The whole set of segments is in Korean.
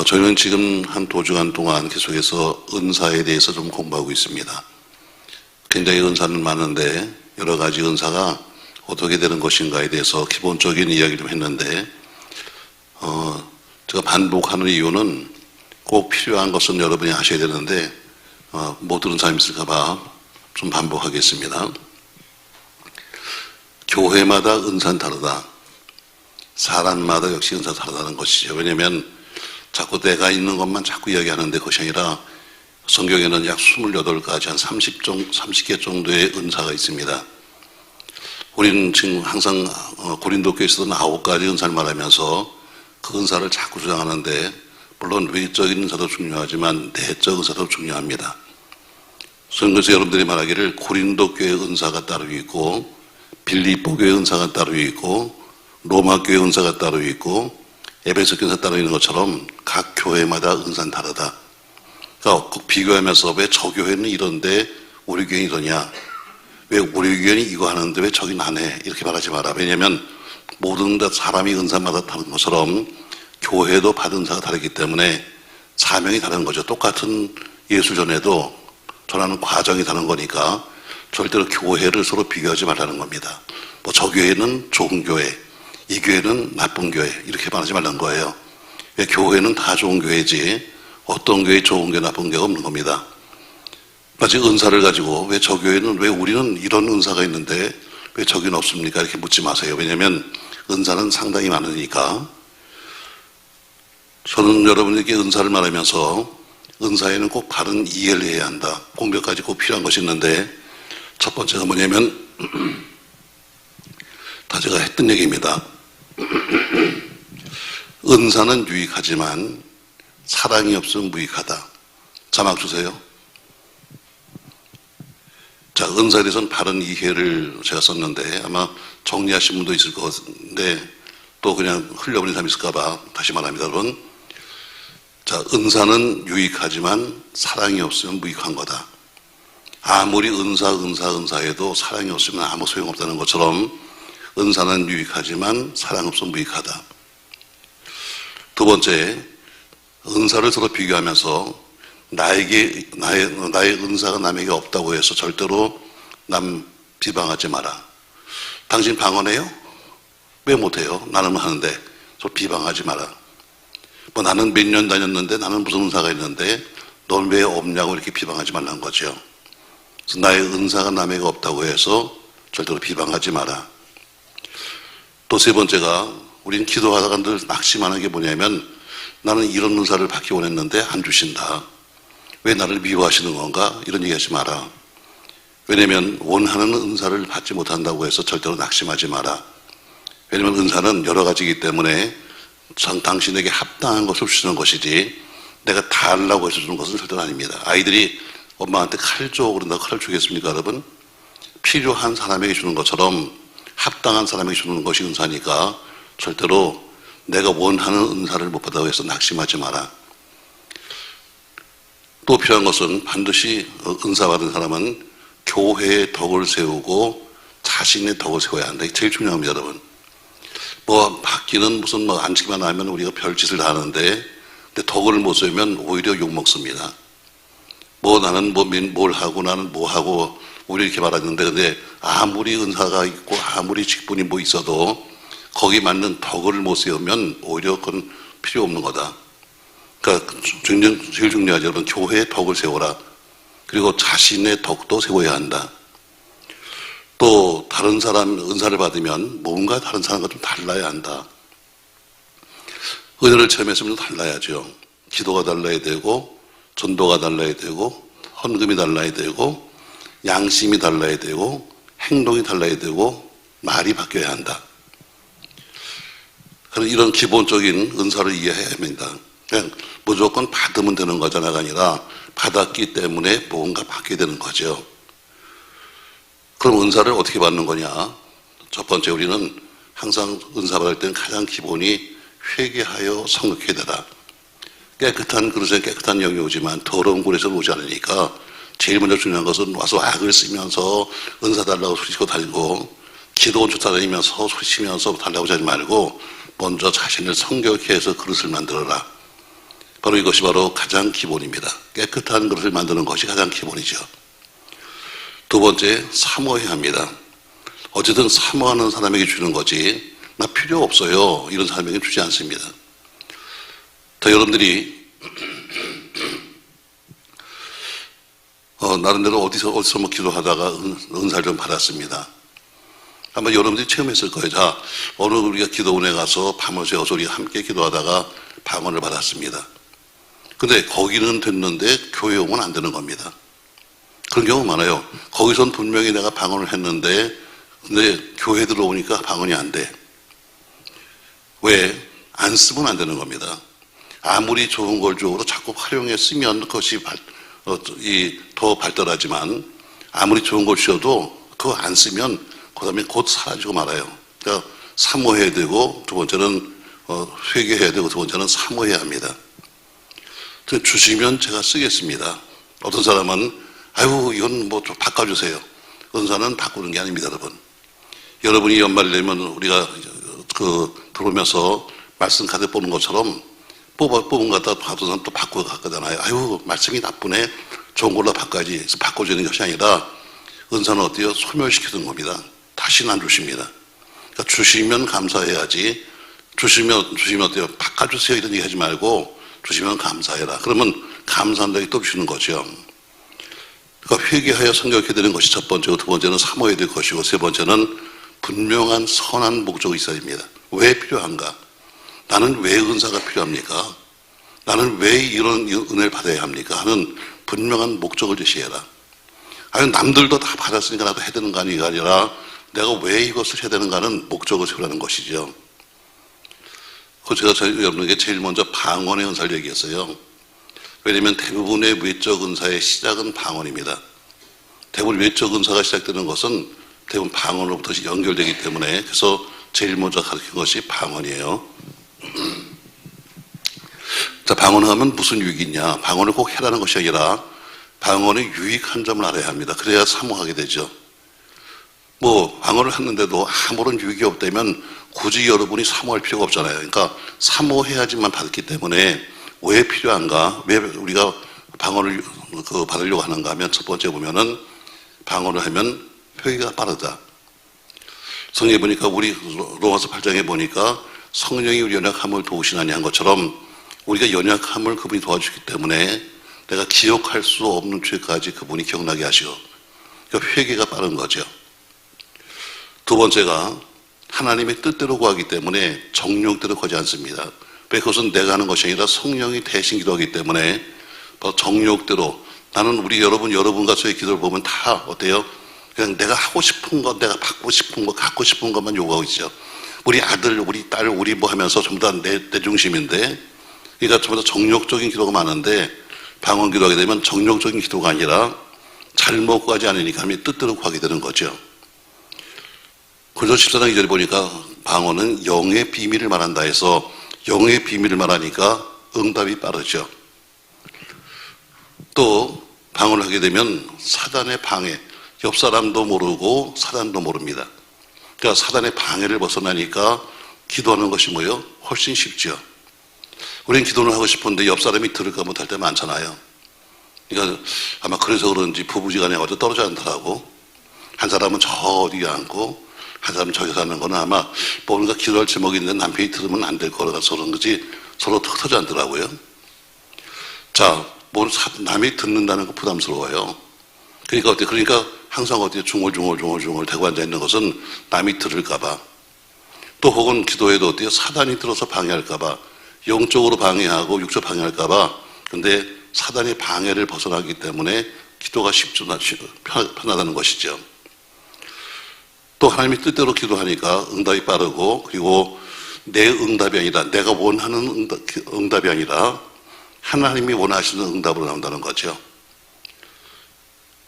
저희는 지금 한 2주간 동안 계속해서 은사에 대해서 좀 공부하고 있습니다. 굉장히 은사는 많은데 여러 가지 은사가 어떻게 되는 것인가에 대해서 기본적인 이야기를 좀 했는데 제가 반복하는 이유는 꼭 필요한 것은 여러분이 하셔야 되는데 못 들은 사람이 있을까 봐 좀 반복하겠습니다. 교회마다 은사는 다르다. 사람마다 역시 은사가 다르다는 것이죠. 왜냐하면 자꾸 내가 있는 것만 자꾸 이야기하는데 그것이 아니라 성경에는 약 28가지 한 30개 정도의 은사가 있습니다. 우리는 지금 항상 고린도 교회에서도 9가지 은사를 말하면서 그 은사를 자꾸 주장하는데 물론 외적인 은사도 중요하지만 내적 은사도 중요합니다. 그래서 여러분들이 말하기를 고린도 교회 은사가 따로 있고 빌립보 교회 은사가 따로 있고 로마 교회 은사가 따로 있고 에베소 교회 은사가 따로 있는 것처럼 각 교회마다 은사는 다르다. 그러니까 꼭 비교하면서 왜 저 교회는 이런데 우리 교회는 이러냐, 왜 우리 교회는 이거 하는데 왜 저긴 안 해, 이렇게 말하지 마라. 왜냐하면 모든 사람이 은사마다 다른 것처럼 교회도 받은 은사가 다르기 때문에 사명이 다른 거죠. 똑같은 예수 전하는 과정이 다른 거니까 절대로 교회를 서로 비교하지 말라는 겁니다. 뭐 저 교회는 좋은 교회, 이 교회는 나쁜 교회, 이렇게 말하지 말라는 거예요. 교회는 다 좋은 교회지 어떤 교회 좋은 교회 나쁜 교회가 없는 겁니다. 마치 은사를 가지고 왜 저 교회는, 왜 우리는 이런 은사가 있는데 왜 저기는 없습니까? 이렇게 묻지 마세요. 왜냐하면 은사는 상당히 많으니까. 저는 여러분에게 은사를 말하면서 은사에는 꼭 바른 이해를 해야 한다. 공격까지 꼭 필요한 것이 있는데 첫 번째가 뭐냐면 다 제가 했던 얘기입니다. 은사는 유익하지만 사랑이 없으면 무익하다. 자막 주세요. 자, 은사에 대해서는 바른 이해를 제가 썼는데 아마 정리하신 분도 있을 것 같은데 또 그냥 흘려버린 사람이 있을까봐 다시 말합니다. 여러분, 자, 은사는 유익하지만 사랑이 없으면 무익한 거다. 아무리 은사해도 사랑이 없으면 아무 소용없다는 것처럼 은사는 유익하지만 사랑 없으면 무익하다. 두 번째, 은사를 서로 비교하면서 나의 은사가 남에게 없다고 해서 절대로 남 비방하지 마라. 당신 방언해요? 왜 못해요? 나는 하는데. 서로 비방하지 마라. 뭐 나는 몇 년 다녔는데 나는 무슨 은사가 있는데 넌 왜 없냐고 이렇게 비방하지 말라는 거죠. 그래서 나의 은사가 남에게 없다고 해서 절대로 비방하지 마라. 또 세 번째가 우린 기도하다가 늘 낙심하는 게 뭐냐면 나는 이런 은사를 받기 원했는데 안 주신다. 왜 나를 미워하시는 건가? 이런 얘기하지 마라. 왜냐면 원하는 은사를 받지 못한다고 해서 절대로 낙심하지 마라. 왜냐면 은사는 여러 가지이기 때문에 당신에게 합당한 것을 주시는 것이지 내가 다 하려고 해서 주는 것은 절대로 아닙니다. 아이들이 엄마한테 칼 줘 그런다고 칼을 주겠습니까, 여러분? 필요한 사람에게 주는 것처럼 합당한 사람에게 주는 것이 은사니까 절대로 내가 원하는 은사를 못 받다고 해서 낙심하지 마라. 또 필요한 것은 반드시 은사 받은 사람은 교회의 덕을 세우고 자신의 덕을 세워야 한다. 이게 제일 중요합니다, 여러분. 뭐 받기는 무슨 앉기만 하면 우리가 별짓을 다 하는데 근데 덕을 못 세우면 오히려 욕먹습니다. 뭐 나는 뭘 하고 나는 뭐 하고 우리 이렇게 말하는데 근데 아무리 은사가 있고 아무리 직분이 뭐 있어도 거기 맞는 덕을 못 세우면 오히려 그건 필요 없는 거다. 그러니까 제일 중요하죠. 여러분, 교회의 덕을 세워라. 그리고 자신의 덕도 세워야 한다. 또 다른 사람 은사를 받으면 뭔가 다른 사람과 좀 달라야 한다. 은혜를 체험했으면 달라야죠. 기도가 달라야 되고 전도가 달라야 되고 헌금이 달라야 되고 양심이 달라야 되고 행동이 달라야 되고 말이 바뀌어야 한다. 그런 이런 기본적인 은사를 이해해야 합니다. 그냥 무조건 받으면 되는 거잖아가 아니라 받았기 때문에 뭔가 받게 되는 거죠. 그럼 은사를 어떻게 받는 거냐? 첫 번째, 우리는 항상 은사 받을 때는 가장 기본이 회개하여 성육해야 되라. 깨끗한 그릇에 깨끗한 영이 오지만 더러운 굴에서 오지 않으니까 제일 먼저 중요한 것은 와서 악을 쓰면서 은사 달라고 소리치고 다니고 기도원 쫓아다니면서 소리치면서 달라고 하지 말고 먼저 자신을 성결케 해서 그릇을 만들어라. 바로 이것이 바로 가장 기본입니다. 깨끗한 그릇을 만드는 것이 가장 기본이죠. 두 번째, 사모해야 합니다. 어쨌든 사모하는 사람에게 주는 거지 나 필요 없어요 이런 사람에게 주지 않습니다. 자, 여러분들이 나름대로 어디서 뭐 기도하다가 은사를 좀 받았습니다. 아마 여러분들이 체험했을 거예요. 자, 어느 우리가 기도원에 가서 밤을 새워서 우리가 함께 기도하다가 방언을 받았습니다. 근데 거기는 됐는데 교회 오면 안 되는 겁니다. 그런 경우 많아요. 거기선 분명히 내가 방언을 했는데 근데 교회 들어오니까 방언이 안 돼. 왜? 안 쓰면 안 되는 겁니다. 아무리 좋은 걸 주어도 자꾸 활용해 쓰면 그것이 더 발달하지만 아무리 좋은 걸 주어도 그거 안 쓰면 그 다음에 곧 사라지고 말아요. 그러니까 사모해야 되고 두 번째는 회개해야 되고 두 번째는 사모해야 합니다. 주시면 제가 쓰겠습니다. 어떤 사람은 아유 이건 뭐 좀 바꿔주세요. 은사는 바꾸는 게 아닙니다, 여러분. 여러분이 연말이 되면 우리가 들어오면서 말씀 가득 보는 것처럼 뽑은 거 갖다 받은 사람 또 바꾸고 갔잖아요. 아유 말씀이 나쁘네. 좋은 걸로 바꿔야지. 그래서 바꿔주는 것이 아니라 은사는 어때요? 소멸시키는 겁니다. 다시는 안 주십니다. 그러니까 주시면 감사해야지. 주시면 어때요? 바꿔주세요 이런 얘기 하지 말고 주시면 감사해라. 그러면 감사한다고 또 주시는 거죠. 그러니까 회개하여 성격해야 되는 것이 첫 번째고 두 번째는 사모해야 될 것이고 세 번째는 분명한 선한 목적이 있어야 됩니다. 왜 필요한가? 나는 왜 은사가 필요합니까? 나는 왜 이런 은혜를 받아야 합니까? 하는 분명한 목적을 제시해라. 아니 남들도 다 받았으니까 나도 해야 되는 거 아니라 내가 왜 이것을 해야 되는가 하는 목적을 세우라는 것이죠. 제가 여러분에게 제일 먼저 방언의 은사를 얘기했어요. 왜냐하면 대부분의 외적 은사의 시작은 방언입니다. 대부분 외적 은사가 시작되는 것은 대부분 방언으로부터 연결되기 때문에 그래서 제일 먼저 가르친 것이 방언이에요. 자, 방언하면 무슨 유익이 있냐? 방언을 꼭 해라는 것이 아니라 방언의 유익한 점을 알아야 합니다. 그래야 사모하게 되죠. 뭐 방언을 했는데도 아무런 유익이 없다면 굳이 여러분이 사모할 필요가 없잖아요. 그러니까 사모해야지만 받기 때문에 왜 필요한가? 왜 우리가 방언을 받으려고 하는가 하면 첫 번째 보면은 방언을 하면 회개가 빠르다. 성경에 보니까 우리 로마서 8장에 보니까 성령이 우리 연약함을 도우시나니 한 것처럼 우리가 연약함을 그분이 도와주기 때문에 내가 기억할 수 없는 죄까지 그분이 기억나게 하시고 그러니까 회개가 빠른 거죠. 두 번째가 하나님의 뜻대로 구하기 때문에 정욕대로 구하지 않습니다. 왜? 그것은 내가 하는 것이 아니라 성령이 대신 기도하기 때문에 바로 정욕대로 나는 우리 여러분과 저의 기도를 보면 다 어때요? 그냥 내가 하고 싶은 것, 내가 받고 싶은 것, 갖고 싶은 것만 요구하고 있죠. 우리 아들, 우리 딸, 우리 뭐 하면서 전부 다 내 중심인데 그러니까 전부 다 정욕적인 기도가 많은데 방언 기도하게 되면 정욕적인 기도가 아니라 잘못 구하지 않으니까 하나님의 뜻대로 구하게 되는 거죠. 고린도서 14장 2절에 보니까 방언은 영의 비밀을 말한다 해서 영의 비밀을 말하니까 응답이 빠르죠. 또 방언을 하게 되면 사단의 방해, 옆 사람도 모르고 사단도 모릅니다. 그러니까 사단의 방해를 벗어나니까 기도하는 것이 뭐예요? 훨씬 쉽죠. 우리는 기도를 하고 싶은데 옆 사람이 들을까 못할 때 많잖아요. 그러니까 아마 그래서 그런지 부부지간에 어디 떨어져 앉더라고. 한 사람은 저 어디에 앉고 한 사람은 저기 사는 거는 아마 뭔가 기도할 제목이 있는데 남편이 들으면 안 될 거라서 그런 거지 서로 턱 터져 앉더라고요. 자, 남이 듣는다는 거 부담스러워요. 그러니까 어때? 그러니까 항상 어디 중얼중얼 대고 앉아 있는 것은 남이 들을까봐. 또 혹은 기도해도 어때요? 사단이 들어서 방해할까봐. 영적으로 방해하고 육적 방해할까봐. 근데 사단의 방해를 벗어나기 때문에 기도가 편하다는 것이죠. 또 하나님의 뜻대로 기도하니까 응답이 빠르고 그리고 내 응답이 아니라 내가 원하는 응답이 아니라 하나님이 원하시는 응답으로 나온다는 거죠.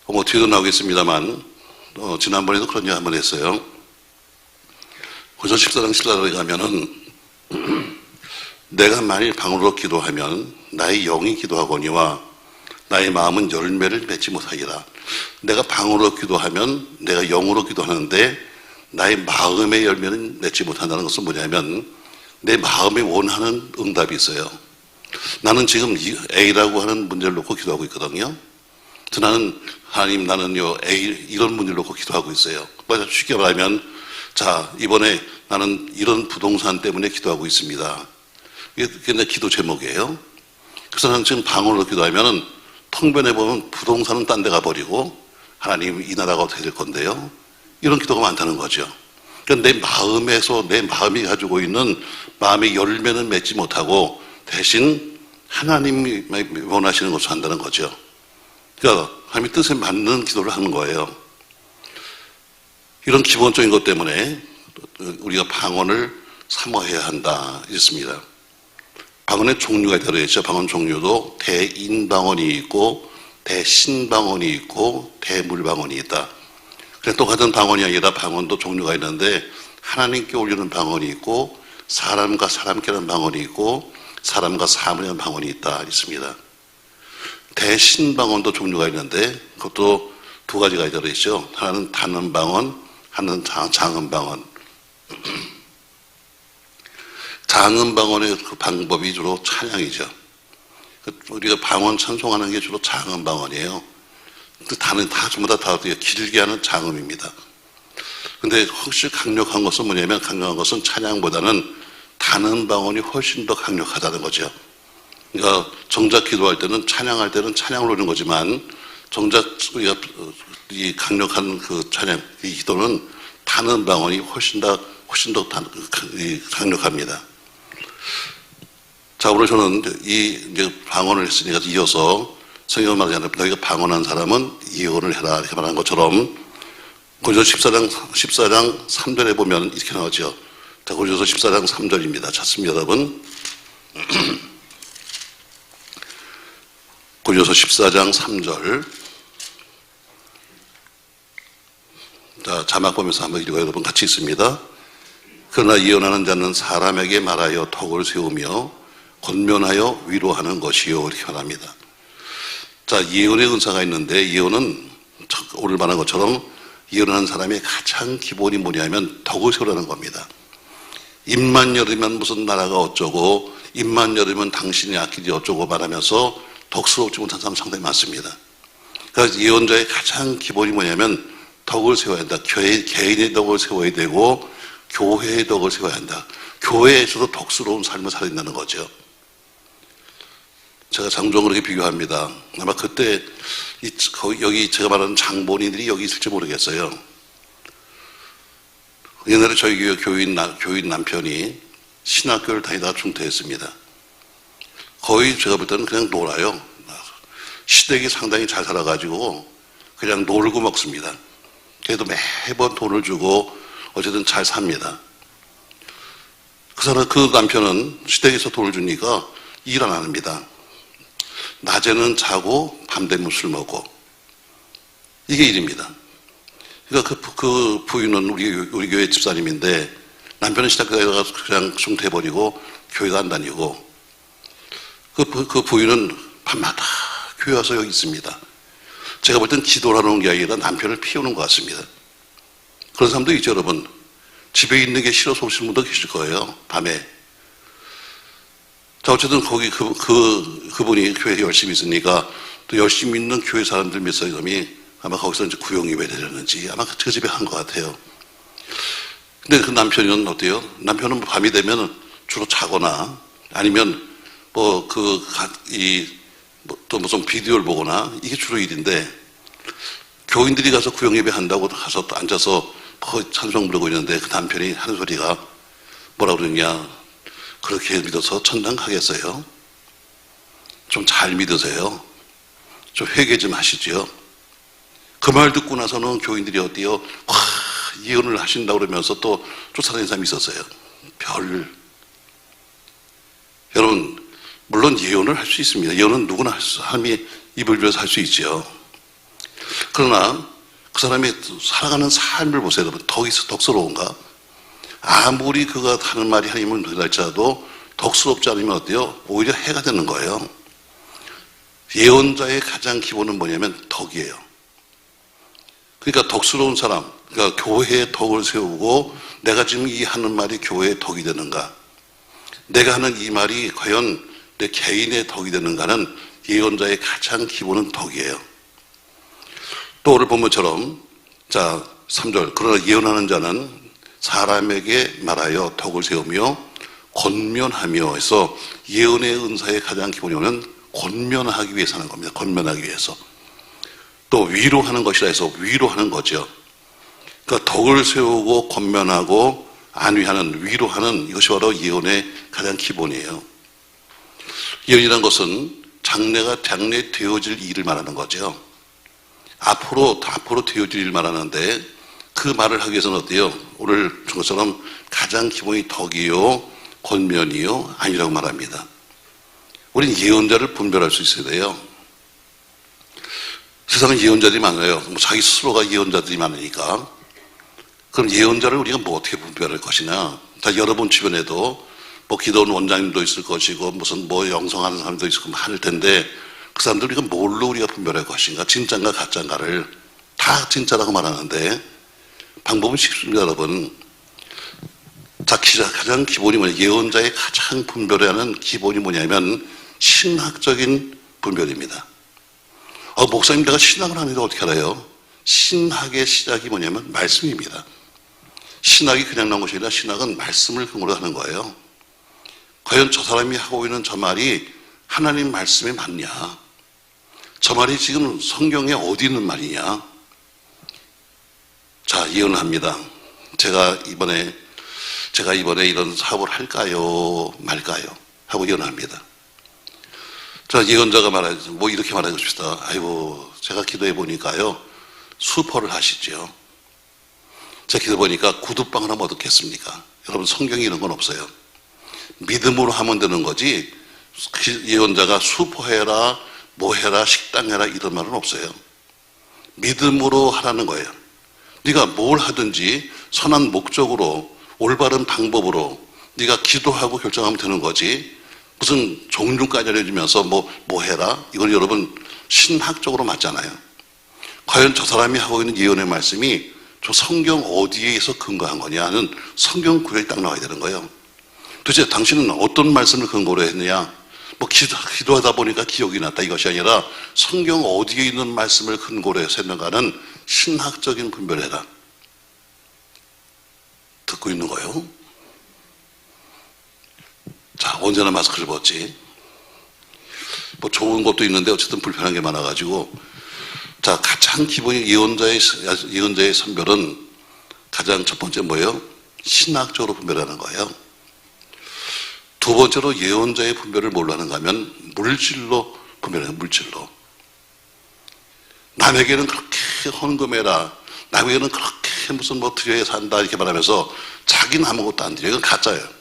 뭐 뒤에도 나오겠습니다만 지난번에도 그런 얘기 한번 했어요. 고린도서 14장 14절에 가면은 내가 만일 방언으로 기도하면 나의 영이 기도하거니와 나의 마음은 열매를 맺지 못하리라. 내가 방언으로 기도하면 내가 영으로 기도하는데 나의 마음의 열매는 맺지 못한다는 것은 뭐냐면 내 마음이 원하는 응답이 있어요. 나는 지금 A라고 하는 문제를 놓고 기도하고 있거든요. 그래서 나는 하나님, 나는요 A 이런 문제를 놓고 기도하고 있어요. 쉽게 말하면, 자, 이번에 나는 이런 부동산 때문에 기도하고 있습니다. 이게 내 기도 제목이에요. 그래서 나는 지금 방언으로 기도하면은 통변해 보면 부동산은 딴 데 가버리고 하나님 이 나라가 어떻게 될 건데요? 이런 기도가 많다는 거죠. 그러니까 내 마음에서 내 마음이 가지고 있는 마음의 열매는 맺지 못하고 대신 하나님이 원하시는 것을 한다는 거죠. 그러니까 하나님의 뜻에 맞는 기도를 하는 거예요. 이런 기본적인 것 때문에 우리가 방언을 사모해야 한다 있습니다. 방언의 종류가 들어있죠. 방언 종류도 대인방언이 있고 대신방언이 있고 대물방언이 있다. 그냥 똑같은 방언이 아니라 방언도 종류가 있는데 하나님께 올리는 방언이 있고 사람과 사람께 하는 방언이 있고 사람과 사물에 하는 방언이 있다 있습니다. 대신방언도 종류가 있는데 그것도 두 가지가 들어있죠. 하나는 단음방언, 하나는 장음방언. 장음방언의 그 방법이 주로 찬양이죠. 우리가 방언 찬송하는 게 주로 장음방언이에요. 다는 다 전부 다 길게 하는 장음입니다. 근데 혹시 강력한 것은 뭐냐면, 강력한 것은 찬양보다는 단음방언이 훨씬 더 강력하다는 거죠. 그러니까 정작 기도할 때는, 찬양할 때는 찬양을 노리는 거지만 정작 우리가 이 강력한 그 찬양, 이 기도는 단음방언이 훨씬 더 강력합니다. 자, 오늘 저는 이제 방언을 했으니까 이어서 성경을 말하자면 너희가 방언한 사람은 이혼을 해라 이렇게 말한 것처럼 고린도서 14장 3절에 보면 이렇게 나오죠. 자, 고린도서 14장 3절입니다. 찾습니다, 여러분. 고린도서 14장 3절. 자, 자막 보면서 한번 읽어요. 여러분 같이 있습니다. 그러나 예언하는 자는 사람에게 말하여 덕을 세우며 권면하여 위로하는 것이요 이렇게 말합니다. 자, 예언의 은사가 있는데 예언은 오늘 말한 것처럼 예언하는 사람의 가장 기본이 뭐냐면 덕을 세우라는 겁니다. 입만 열으면 무슨 나라가 어쩌고 입만 열으면 당신이 악길이 어쩌고 말하면서 덕스럽지 못한 사람 상당히 많습니다. 그러니까 예언자의 가장 기본이 뭐냐면 덕을 세워야 한다. 개인의 덕을 세워야 되고 교회의 덕을 세워야 한다. 교회에서도 덕스러운 삶을 살아야 된다는 거죠. 제가 장종 그렇게 비교합니다. 아마 그때 여기 제가 말하는 장본인들이 여기 있을지 모르겠어요. 옛날에 저희 교인 남편이 신학교를 다니다가 중퇴했습니다. 거의 제가 볼 때는 그냥 놀아요. 시댁이 상당히 잘 살아가지고 그냥 놀고 먹습니다. 그래도 매번 돈을 주고 어쨌든 잘 삽니다. 그 남편은 시댁에서 돈을 주니까 일 안 합니다. 낮에는 자고 밤 되면 술 먹고 이게 일입니다. 그러니까 그 부인은 우리 교회 집사님인데 남편은 시댁에다가 그냥 중퇴해버리고 교회도 안 다니고 그 부인은 밤마다 교회 와서 여기 있습니다. 제가 볼 땐 기도를 하는 게 아니라 남편을 피우는 것 같습니다. 그런 사람도 있죠, 여러분. 집에 있는 게 싫어서 오시는 분도 계실 거예요, 밤에. 자, 어쨌든 거기 그분이 교회에 열심히 있으니까 또 열심히 있는 교회 사람들 몇 사람이 아마 거기서 이제 구용이 왜 되려는지 아마 그 집에 한 것 같아요. 근데 그 남편은 어때요? 남편은 밤이 되면 주로 자거나 아니면 또 무슨 비디오를 보거나 이게 주로 일인데 교인들이 가서 구역 예배 한다고 가서 또 앉아서 찬송 부르고 있는데 그 남편이 하는 소리가 뭐라 그러냐? 그렇게 믿어서 천당 가겠어요? 좀 잘 믿으세요. 좀 회개 좀 하시죠. 그 말 듣고 나서는 교인들이 어때요? 예언을 하신다고 그러면서 또 쫓아다니는 사람이 있었어요. 여러분, 물론 예언을 할 수 있습니다. 예언은 누구나 사람이 입을 비워서 할 수 있죠. 그러나 그 사람이 살아가는 삶을 보세요. 여러분, 덕스러운가? 아무리 그가 하는 말이 하나님을 믿을지라도 덕스럽지 않으면 어때요? 오히려 해가 되는 거예요. 예언자의 가장 기본은 뭐냐면 덕이에요. 그러니까 덕스러운 사람, 그러니까 교회의 덕을 세우고 내가 지금 이 하는 말이 교회의 덕이 되는가? 내가 하는 이 말이 과연 내 개인의 덕이 되는가는 예언자의 가장 기본은 덕이에요. 또 오늘 본문처럼 자 3절 그러나 예언하는 자는 사람에게 말하여 덕을 세우며 권면하며 해서 예언의 은사의 가장 기본이 권면하기 위해서 하는 겁니다. 권면하기 위해서. 또 위로하는 것이라 해서 위로하는 거죠. 그러니까 덕을 세우고 권면하고 안위하는 위로하는 이것이 바로 예언의 가장 기본이에요. 예언이라는 것은 장래 되어질 일을 말하는 거죠. 앞으로 되어질 일을 말하는데 그 말을 하기 위해서는 어때요? 오늘 준 것처럼 가장 기본이 덕이요, 권면이요, 안위라고 말합니다. 우린 예언자를 분별할 수 있어야 돼요. 세상에 예언자들이 많아요. 자기 스스로가 예언자들이 많으니까. 그럼 예언자를 우리가 어떻게 분별할 것이냐? 자, 여러분 주변에도 기도원 원장님도 있을 것이고 무슨 영성하는 사람도 있을 많을 텐데 그 사람들 우리가 뭘로 우리가 분별할 것인가? 진짜인가 가짜인가를 다 진짜라고 말하는데 방법은 쉽습니다, 여러분. 자, 가장 기본이 예언자의 가장 분별해야 하는 기본이 뭐냐면 신학적인 분별입니다. 목사님 내가 신학을 하는데 어떻게 알아요? 신학의 시작이 뭐냐면 말씀입니다. 신학이 그냥 나온 것이 아니라 신학은 말씀을 근거로 하는 거예요. 과연 저 사람이 하고 있는 저 말이 하나님 말씀에 맞냐? 저 말이 지금 성경에 어디 있는 말이냐? 자, 예언을 합니다. 제가 이번에 이런 사업을 할까요? 말까요? 하고 예언을 합니다. 자, 예언자가 말하죠. 이렇게 말하고 싶다. 아이고, 제가 기도해 보니까요, 수포를 하시죠. 제가 기도해 보니까 구두방을 하면 어떻겠습니까? 여러분, 성경에 이런 건 없어요. 믿음으로 하면 되는 거지, 예언자가 수포해라, 해라, 식당해라, 이런 말은 없어요. 믿음으로 하라는 거예요. 네가 뭘 하든지 선한 목적으로, 올바른 방법으로 네가 기도하고 결정하면 되는 거지, 무슨 종류까지 알려주면서 뭐 해라? 이건 여러분 신학적으로 맞잖아요. 과연 저 사람이 하고 있는 예언의 말씀이 저 성경 어디에서 근거한 거냐는 성경 구절이 딱 나와야 되는 거예요. 도대체 당신은 어떤 말씀을 근거로 했느냐? 기도하다 보니까 기억이 났다 이것이 아니라 성경 어디에 있는 말씀을 근거로 해서 했는가는 신학적인 분별해라. 듣고 있는 거예요. 자, 언제나 마스크를 벗지. 좋은 것도 있는데 어쨌든 불편한 게 많아가지고. 자, 가장 기본이 예언자의 선별은 가장 첫 번째 뭐예요? 신학적으로 분별하는 거예요. 두 번째로 예언자의 분별을 뭘로 하는가 하면 물질로 분별해요. 물질로. 남에게는 그렇게 헌금해라. 남에게는 그렇게 무슨 드려야 산다 이렇게 말하면서 자기는 아무것도 안 드려요. 이건 가짜예요.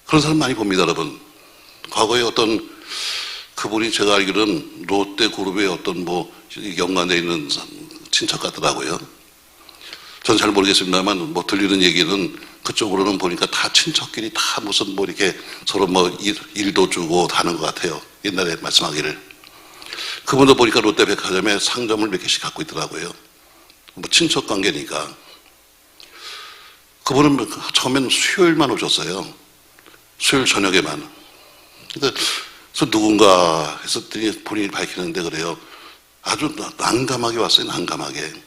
그런 사람 많이 봅니다, 여러분. 과거에 어떤 그분이 제가 알기로는 롯데그룹의 어떤 연관되어 있는 친척 같더라고요. 전 잘 모르겠습니다만 들리는 얘기는 그쪽으로는 보니까 다 친척끼리 다 무슨 이렇게 서로 일도 주고 하는 것 같아요. 옛날에 말씀하기를. 그분도 보니까 롯데백화점에 상점을 몇 개씩 갖고 있더라고요. 친척 관계니까. 그분은 처음에는 수요일만 오셨어요. 수요일 저녁에만. 그래서 누군가 했었더니 본인이 밝히는데 그래요. 아주 난감하게 왔어요. 난감하게.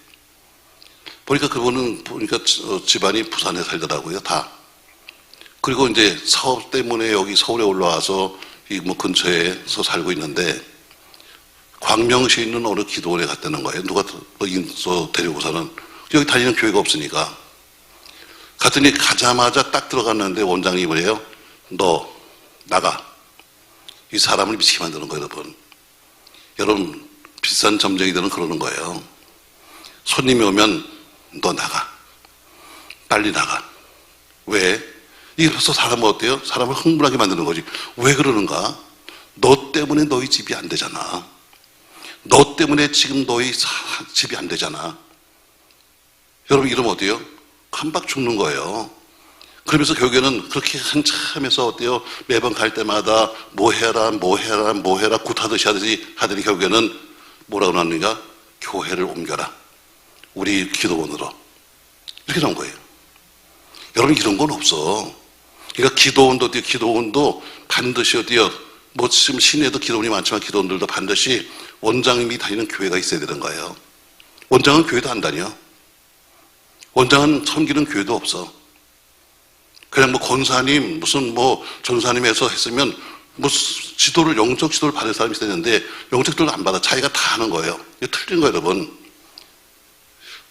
그분은 집안이 부산에 살더라고요. 다. 그리고 이제 사업 때문에 여기 서울에 올라와서 근처에서 살고 있는데 광명시에 있는 어느 기도원에 갔다는 거예요. 누가 데리고서는 여기 다니는 교회가 없으니까. 갔더니 가자마자 딱 들어갔는데 원장님이 뭐래요? 너 나가. 이 사람을 미치게 만드는 거예요, 여러분. 여러분 비싼 점쟁이들은 그러는 거예요. 손님이 오면 너 나가. 빨리 나가. 왜? 이게 벌써 사람은 어때요? 사람을 흥분하게 만드는 거지. 왜 그러는가? 너 때문에 너희 집이 안 되잖아. 너 때문에 지금 너희 집이 안 되잖아. 여러분 이러면 어때요? 깜빡 죽는 거예요. 그러면서 결국에는 그렇게 한참 해서 어때요? 매번 갈 때마다 뭐 해라 굿하듯이 하더니 결국에는 뭐라고 나왔는가? 교회를 옮겨라. 우리 기도원으로. 이렇게 나온 거예요. 여러분 이런 건 없어. 그러니까 기도원도 반드시 어디요? 뭐 지금 시내에도 기도원이 많지만 기도원들도 반드시 원장님이 다니는 교회가 있어야 되는 거예요. 원장은 교회도 안 다녀. 원장은 섬기는 교회도 없어. 그냥 뭐 권사님, 무슨 뭐 전사님에서 했으면 뭐 영적 지도를 받을 사람이 있어야 되는데 영적 지도를 안 받아. 자기가 다 하는 거예요. 이게 틀린 거예요, 여러분.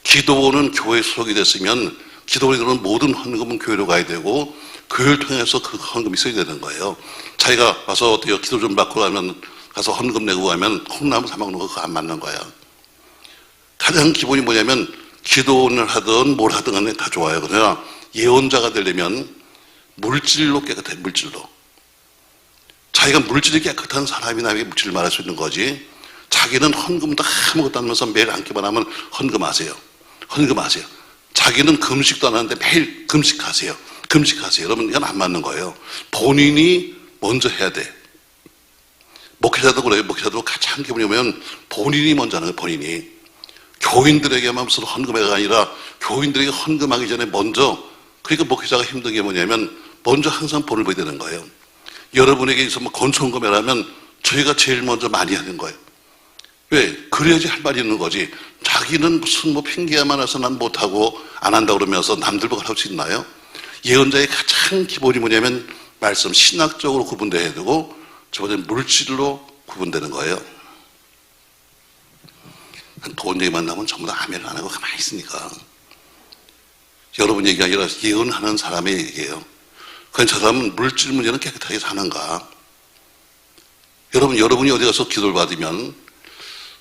기도원은 교회에 소속이 됐으면 기도원이 들어오는 모든 헌금은 교회로 가야 되고 교회를 통해서 그 헌금이 써야 되는 거예요. 자기가 와서 어때요? 기도 좀 받고 가면 가서 헌금 내고 가면 콩나물 사 먹는 거 그거 안 맞는 거야. 가장 기본이 뭐냐면 기도원을 하든 뭘 하든 간에 다 좋아요. 그러나 예언자가 되려면 물질로 깨끗해, 물질로. 자기가 물질이 깨끗한 사람이 남에게 물질을 말할 수 있는 거지. 자기는 헌금도 아무것도 안 하면서 매일 앉기만 하면 헌금하세요. 헌금하세요. 자기는 금식도 안 하는데 매일 금식하세요. 금식하세요. 여러분 이건 안 맞는 거예요. 본인이 먼저 해야 돼. 목회자도 그래요. 목회자도 가장 기본이 뭐냐면 본인이 먼저 하는 거예요. 본인이. 교인들에게만 무슨 헌금회가 아니라 교인들에게 헌금하기 전에 먼저, 그러니까 목회자가 힘든 게 뭐냐면 먼저 항상 본을 보여야 되는 거예요. 여러분에게 있어서 뭐 건축헌금회라면 저희가 제일 먼저 많이 하는 거예요. 왜? 그래야지 할 말이 있는 거지. 자기는 무슨 뭐 핑계가 많아서 난 못하고 안 한다고 그러면서 남들 보고 할 수 있나요? 예언자의 가장 기본이 뭐냐면 말씀, 신학적으로 구분돼야 되고 저 번째 물질로 구분되는 거예요. 돈 얘기만 나오면 전부 다 아멘을 안 하고 가만히 있으니까. 여러분 얘기가 아니라 예언하는 사람의 얘기예요. 그럼 저 사람은 물질 문제는 깨끗하게 사는가? 여러분이 어디 가서 기도를 받으면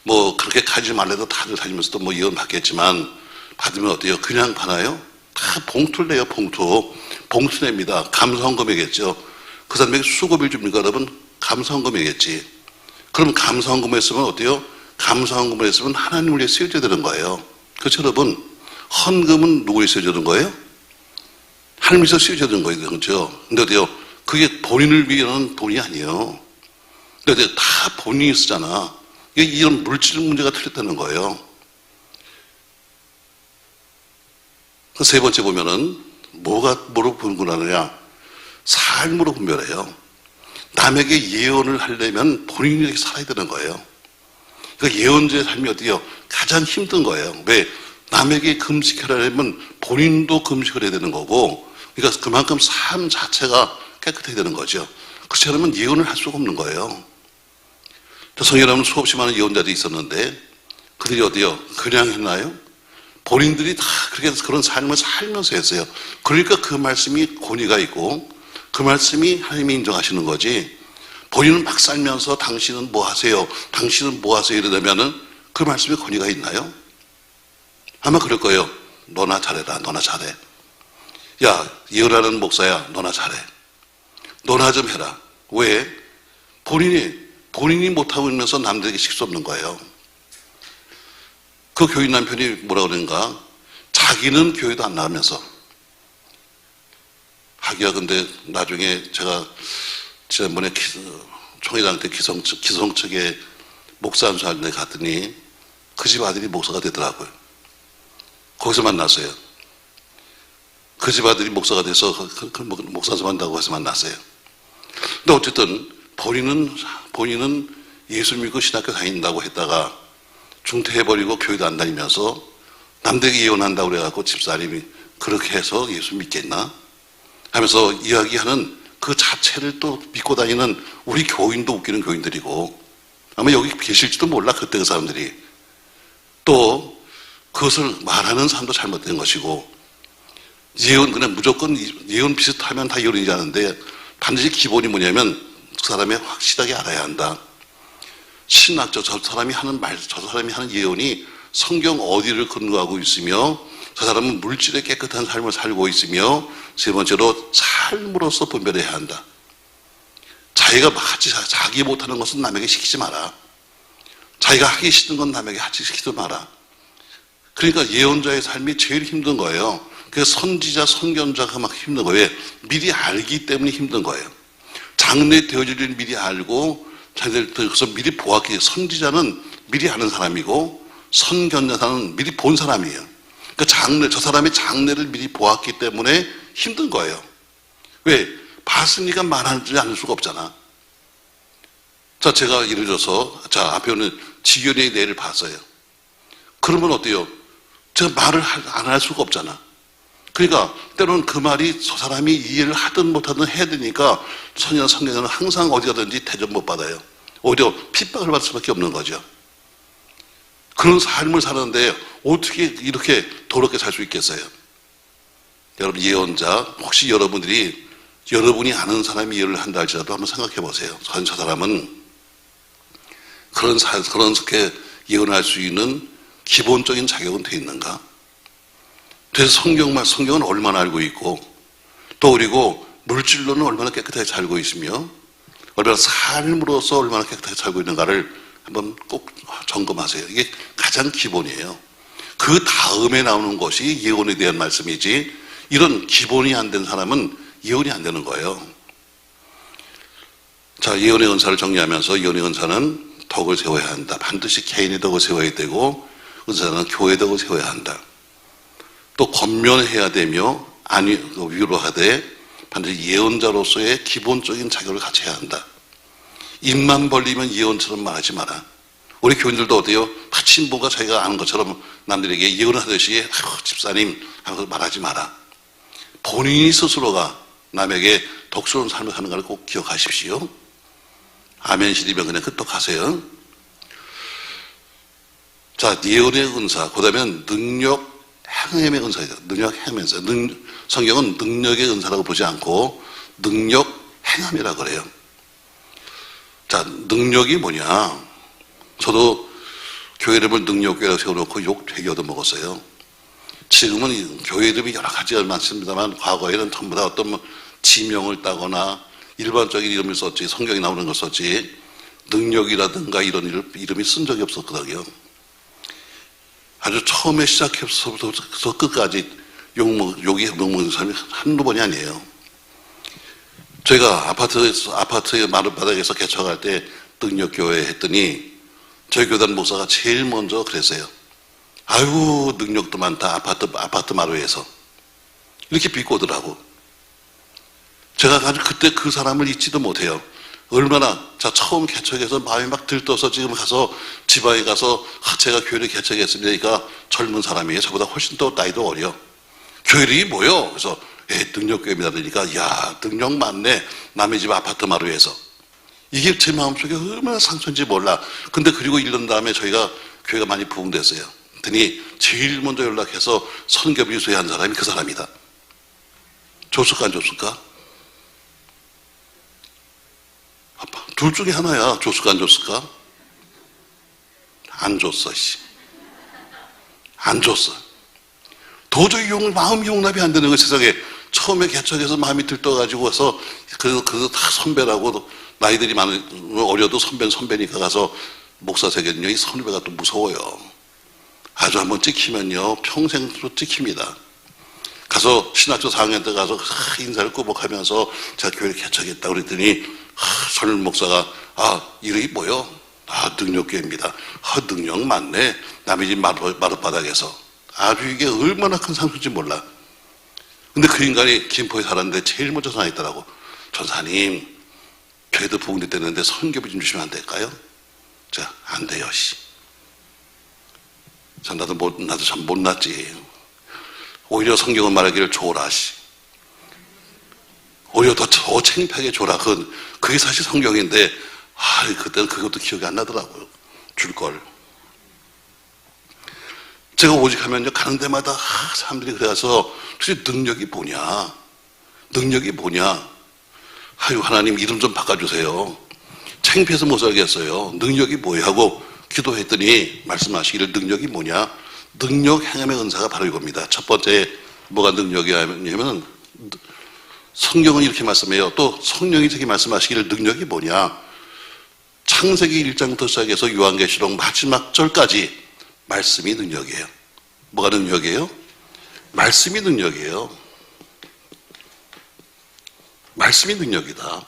뭐 그렇게 가지 말래도 다들 다니면서도 뭐 예언 받겠지만 받으면 어때요? 그냥 받아요? 다 봉투를 내요, 봉투. 봉투 냅니다. 감사헌금이겠죠. 그 사람에게 수고비를 줍니까, 여러분? 감사헌금이겠지. 그럼 감사헌금을 했으면 어때요? 감사헌금을 했으면 하나님을 위해 쓰여져야 되는 거예요. 그렇죠, 여러분? 헌금은 누구에 쓰여져야 되는 거예요? 하나님을 위해서 쓰여져야 되는 거예요, 그렇죠? 근데 어때요? 그게 본인을 위한 돈이 아니에요. 근데 어때요? 다 본인이 쓰잖아. 이런 물질 문제가 틀렸다는 거예요. 세 번째 보면은 뭐로 분별하느냐? 삶으로 분별해요. 남에게 예언을 하려면 본인이 이렇게 살아야 되는 거예요. 그러니까 예언자의 삶이 어때요? 가장 힘든 거예요. 왜? 남에게 금식하려면 본인도 금식을 해야 되는 거고, 그러니까 그만큼 삶 자체가 깨끗해야 되는 거죠. 그렇지 않으면 예언을 할 수가 없는 거예요. 성경 여러분 수없이 많은 예언자들이 있었는데 그들이 어디요? 그냥 했나요? 본인들이 다 그렇게 그런 삶을 살면서 했어요. 그러니까 그 말씀이 권위가 있고 그 말씀이 하나님이 인정하시는 거지. 본인은 막 살면서 당신은 뭐 하세요? 당신은 뭐 하세요? 이러다면은 그 말씀에 권위가 있나요? 아마 그럴 거예요. 너나 잘해라. 너나 잘해. 야, 예언하는 목사야. 너나 잘해. 너나 좀 해라. 왜? 본인이 못하고 있면서 남들에게 실 수 없는 거예요. 그 교인 남편이 뭐라 그러는가? 자기는 교회도 안 나가면서. 하기야 근데 나중에 제가 지난번에 총회장 때 기성 측에 목사 안수하는데 갔더니 그 집 아들이 목사가 되더라고요. 거기서 만났어요. 그 집 아들이 목사가 돼서 목사 안수한다고 해서 만났어요. 근데 어쨌든 본인은 예수 믿고 신학교 다닌다고 했다가 중퇴해버리고 교회도 안 다니면서 남들에게 예언한다고 그래갖고 집사람이 그렇게 해서 예수 믿겠나? 하면서 이야기하는 그 자체를 또 믿고 다니는 우리 교인도 웃기는 교인들이고 아마 여기 계실지도 몰라 그때 그 사람들이. 또 그것을 말하는 사람도 잘못된 것이고 예언 그냥 무조건 예언 비슷하면 다 예언이지 않은데 반드시 기본이 뭐냐면 그 사람이 확실하게 알아야 한다. 신학적 저 사람이 하는 말, 저 사람이 하는 예언이 성경 어디를 근거하고 있으며 저 사람은 물질의 깨끗한 삶을 살고 있으며 세 번째로 삶으로서 분별해야 한다. 자기 못하는 것은 남에게 시키지 마라. 자기가 하기 싫은 건 남에게 하지 시키지 마라. 그러니까 예언자의 삶이 제일 힘든 거예요. 그래서 선지자, 선견자가 막 힘든 거예요. 미리 알기 때문에 힘든 거예요. 장래 되어질 일 미리 알고 그래서 미리 보았기. 선지자는 미리 아는 사람이고 선견자는 미리 본 사람이에요. 그 저 사람의 장래를 미리 보았기 때문에 힘든 거예요. 왜? 봤으니까 말하지 않을 수가 없잖아. 자, 제가 예를 들어서, 자, 앞에 오는 지견의 뇌를 봤어요. 그러면 어때요? 제가 말을 안 할 수가 없잖아. 그러니까, 때로는 그 말이 저 사람이 이해를 하든 못하든 해야 되니까, 선이나 성경은 항상 어디 가든지 대접 못 받아요. 오히려 핍박을 받을 수밖에 없는 거죠. 그런 삶을 사는데, 어떻게 이렇게 더럽게 살 수 있겠어요? 여러분, 예언자, 혹시 여러분이 아는 사람이 예언을 한다 할지라도 한번 생각해 보세요. 저 사람은 그렇게 예언할 수 있는 기본적인 자격은 돼 있는가? 그래서 성경은 얼마나 알고 있고, 또 그리고 물질로는 얼마나 깨끗하게 살고 있으며, 얼마나 삶으로서 얼마나 깨끗하게 살고 있는가를 한번 꼭 점검하세요. 이게 가장 기본이에요. 그 다음에 나오는 것이 예언에 대한 말씀이지, 이런 기본이 안 된 사람은 예언이 안 되는 거예요. 자, 예언의 은사를 정리하면서 예언의 은사는 덕을 세워야 한다. 반드시 개인의 덕을 세워야 되고, 은사는 교회의 덕을 세워야 한다. 또 권면해야 되며, 위로하되 반드시 예언자로서의 기본적인 자격을 갖춰야 한다. 입만 벌리면 예언처럼 말하지 마라. 우리 교인들도 어때요? 마침 뭔가 자기가 아는 것처럼 남들에게 예언하듯이 집사님 하면서 말하지 마라. 본인이 스스로가 남에게 덕스러운 삶을 사는 걸 꼭 기억하십시오. 아멘 시리면 그냥 끄떡하세요. 자, 예언의 은사, 그 다음에 능력 행함의 은사이다. 능력 행함의 은사. 성경은 능력의 은사라고 보지 않고 능력 행함이라 그래요. 자, 능력이 뭐냐? 저도 교회 이름을 능력교회라고 세워놓고 욕 되게 얻어먹었어요. 지금은 교회 이름이 여러 가지가 많습니다만, 과거에는 전부 다 어떤 지명을 따거나 일반적인 이름을 썼지, 성경이 나오는 걸 썼지, 능력이라든가 이런 이름이 쓴 적이 없었거든요. 아주 처음에 시작해서부터 끝까지 욕이 먹는 사람이 한두 번이 아니에요. 저희가 아파트의 마룻바닥에서 개척할 때 능력교회 했더니 저희 교단 목사가 제일 먼저 그랬어요. 아유, 능력도 많다. 아파트 마루에서. 이렇게 비꼬더라고. 제가 아주 그때 그 사람을 잊지도 못해요. 얼마나, 자, 처음 개척해서 마음이 막 들떠서 지금 가서, 지방에 가서, 제가 교회를 개척했으니까 젊은 사람이에요. 저보다 훨씬 더 나이도 어려. 교회 이름이 뭐요? 그래서, 능력교회입니다. 그러니까, 야, 능력 많네. 남의 집 아파트 마루에서. 이게 제 마음속에 얼마나 상처인지 몰라. 근데 그리고 1년 다음에 저희가 교회가 많이 부흥됐어요. 그랬더니 제일 먼저 연락해서 선교비 수혜한 사람이 그 사람이다. 줬을까 안 줬을까? 아빠, 둘 중에 하나야. 줬을까 안 줬을까? 안 줬어, 씨. 안 줬어. 도저히 마음이 용납이 안 되는 거야, 세상에. 처음에 개척해서 마음이 들떠가지고 와서, 그거 다 선배라고, 나이들이 어려도 선배니까 가서 목사 세계는요, 이 선배가 또 무서워요. 아주 한번 찍히면요, 평생으로 찍힙니다. 가서 신학교 4학년 때 가서 인사를 꾸벅하면서 제가 교회를 개척했다고 그랬더니, 선 목사가, 이름이 뭐요? 능력교회입니다. 능력 많네. 남의 집 마룻바닥에서. 아주 이게 얼마나 큰 상처인지 몰라. 근데 그 인간이 김포에 살았는데 제일 먼저 전화했더라고. 전사님, 교회도 부흥됐다는데 선교비 좀 주시면 안 될까요? 자, 안 돼요, 씨. 자, 나도 참 못났지. 오히려 성경은 말하기를 줘라, 씨. 오히려 더 창피하게 줘라. 그게 사실 성경인데, 그때는 그것도 기억이 안 나더라고요. 줄 걸. 제가 오직 하면요, 가는 데마다 사람들이 그래서 도대체 능력이 뭐냐? 능력이 뭐냐? 아유, 하나님 이름 좀 바꿔주세요. 창피해서 못 살겠어요. 능력이 뭐야? 하고 기도했더니 말씀하시기를 능력이 뭐냐? 능력 행함의 은사가 바로 이겁니다. 첫 번째 뭐가 능력이냐면 성경은 이렇게 말씀해요. 또 성령이 이렇게 말씀하시기를 능력이 뭐냐? 창세기 1장부터 시작해서 요한계시록 마지막 절까지 말씀이 능력이에요. 뭐가 능력이에요? 말씀이 능력이에요. 말씀이 능력이다.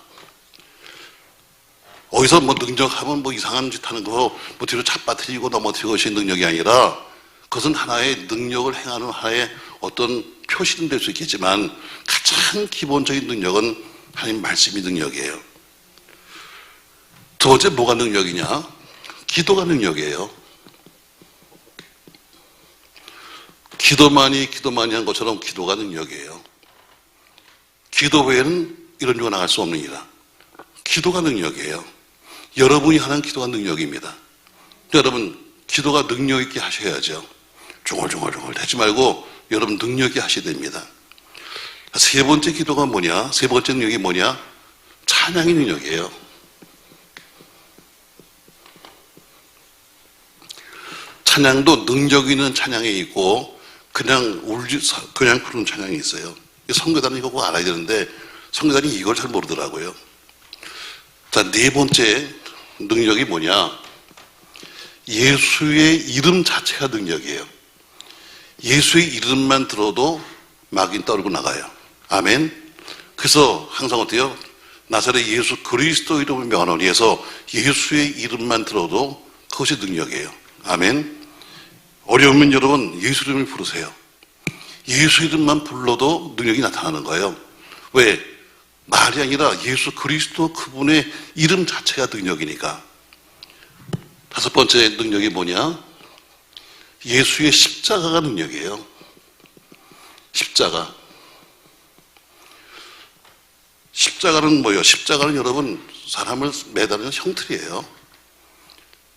어디서 능력하면 이상한 짓 하는 거, 뒤로 잡아뜨리고 넘어뜨리고 것이 능력이 아니라 그것은 하나의 능력을 행하는 하나의 어떤 표시는 될 수 있겠지만 가장 기본적인 능력은 하나님 말씀이 능력이에요. 두 번째 뭐가 능력이냐? 기도가 능력이에요. 기도만이 한 것처럼 기도가 능력이에요. 기도 외에는 이런 류가 나갈 수 없는 일이다. 기도가 능력이에요. 여러분이 하는 기도가 능력입니다. 여러분 기도가 능력 있게 하셔야죠. 중얼중얼 대지 말고 여러분 능력 있게 하셔야 됩니다. 세 번째 기도가 뭐냐? 세 번째 능력이 뭐냐? 찬양의 능력이에요. 찬양도 능력 있는 찬양이 있고 그냥 부르는 찬양이 있어요. 성교단은 이거 꼭 알아야 되는데 성교단이 이걸 잘 모르더라고요. 자, 네 번째 능력이 뭐냐? 예수의 이름 자체가 능력이에요. 예수의 이름만 들어도 막이 떨고 나가요. 아멘. 그래서 항상 어때요? 나사렛 예수 그리스도 이름을 명하노니 해서 예수의 이름만 들어도 그것이 능력이에요. 아멘. 어려우면 여러분 예수 이름을 부르세요. 예수 이름만 불러도 능력이 나타나는 거예요. 왜? 말이 아니라 예수 그리스도 그분의 이름 자체가 능력이니까. 다섯 번째 능력이 뭐냐? 예수의 십자가가 능력이에요. 십자가. 십자가는 뭐예요? 십자가는 여러분 사람을 매달리는 형틀이에요.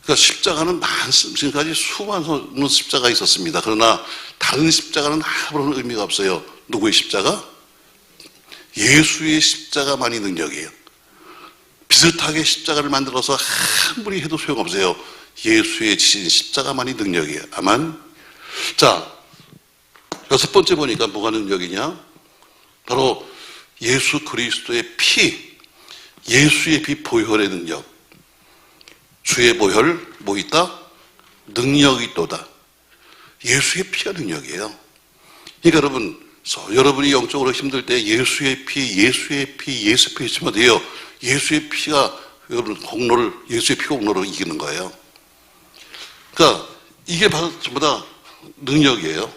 그러니까 십자가는 지금까지 수많은 십자가 있었습니다. 그러나 다른 십자가는 아무런 의미가 없어요. 누구의 십자가? 예수의 십자가만이 능력이에요. 비슷하게 십자가를 만들어서 아무리 해도 소용없어요. 예수의 지신 십자가만이 능력이에요. 아멘. 자, 여섯 번째 보니까 뭐가 능력이냐? 바로 예수 그리스도의 피, 예수의 피 보혈의 능력. 주의 보혈 뭐 있다? 능력이 있도다. 예수의 피가 능력이에요. 그러니까 여러분이 영적으로 힘들 때 예수의 피 있으면 돼요. 예수의 피가 여러분 예수의 피 공로를 이기는 거예요. 그러니까 이게 바로 전부 다 능력이에요.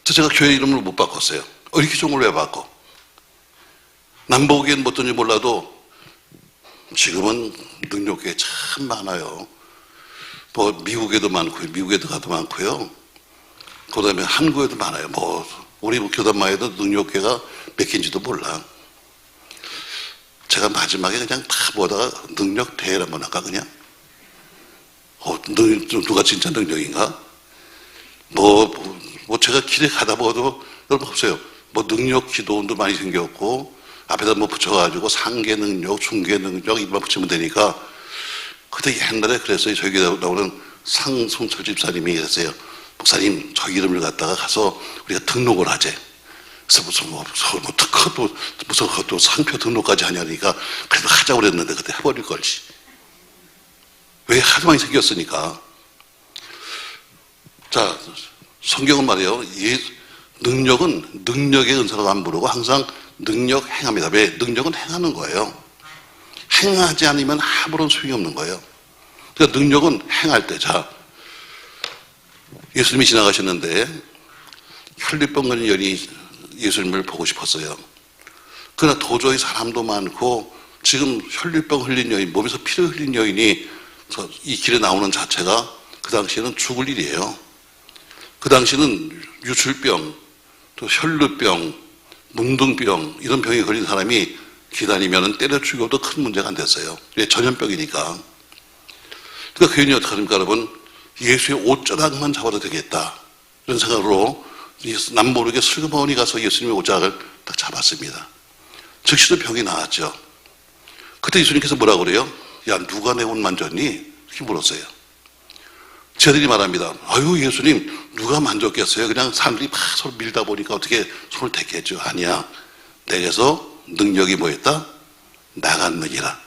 제가 교회 이름을 못 바꿨어요. 이렇게 좋은 걸 왜 바꿔? 남 보기엔 어떤지 몰라도 지금은 능력이 참 많아요. 뭐 미국에도 많고요, 미국에도 가도 많고요. 그다음에 한국에도 많아요. 우리 교단마에도 능력계가 몇 개인지도 몰라. 제가 마지막에 그냥 다 보다가 능력 대회를 한번 할까 그냥. 누가 진짜 능력인가? 제가 길에 가다 보도 여러분 보세요. 능력 기도원도 많이 생겼고 앞에다 붙여가지고 상계 능력, 중계 능력 이만 붙이면 되니까. 그때 옛날에 그랬어요. 저희 교회 나오는 상송철 집사님이 그랬어요. 목사님, 저 이름을 갖다가 가서 우리가 등록을 하재. 그래서 무슨 그것도 상표 등록까지 하냐니까 그래도 하자고 그랬는데 그때 해버릴 걸지. 왜 하도 많이 생겼으니까. 자, 성경은 말이에요. 능력은 능력의 은사로 안 부르고 항상 능력 행합니다. 왜? 능력은 행하는 거예요. 행하지 않으면 아무런 소용이 없는 거예요. 그러니까 능력은 행할 때. 자, 예수님이 지나가셨는데 혈류병 걸린 여인이 예수님을 보고 싶었어요. 그러나 도저히 사람도 많고 지금 혈류병 흘린 여인, 몸에서 피를 흘린 여인이 이 길에 나오는 자체가 그 당시에는 죽을 일이에요. 그 당시에는 유출병, 또 혈류병, 문둥병 이런 병에 걸린 사람이 기다리면 때려 죽여도 큰 문제가 안 됐어요. 이게 전염병이니까. 그러니까 그 여인이 어떻게 합니까 여러분? 예수의 옷자락만 잡아도 되겠다. 이런 생각으로 남모르게 슬그머니 가서 예수님의 옷자락을 딱 잡았습니다. 즉시도 병이 나았죠. 그때 예수님께서 뭐라고 그래요? 야, 누가 내 옷 만졌니? 이렇게 물었어요. 저들이 말합니다. 아유, 예수님, 누가 만졌겠어요? 그냥 사람들이 막 서로 밀다 보니까 어떻게 손을 댔겠죠? 아니야. 내게서 능력이 뭐였다? 나갔느니라.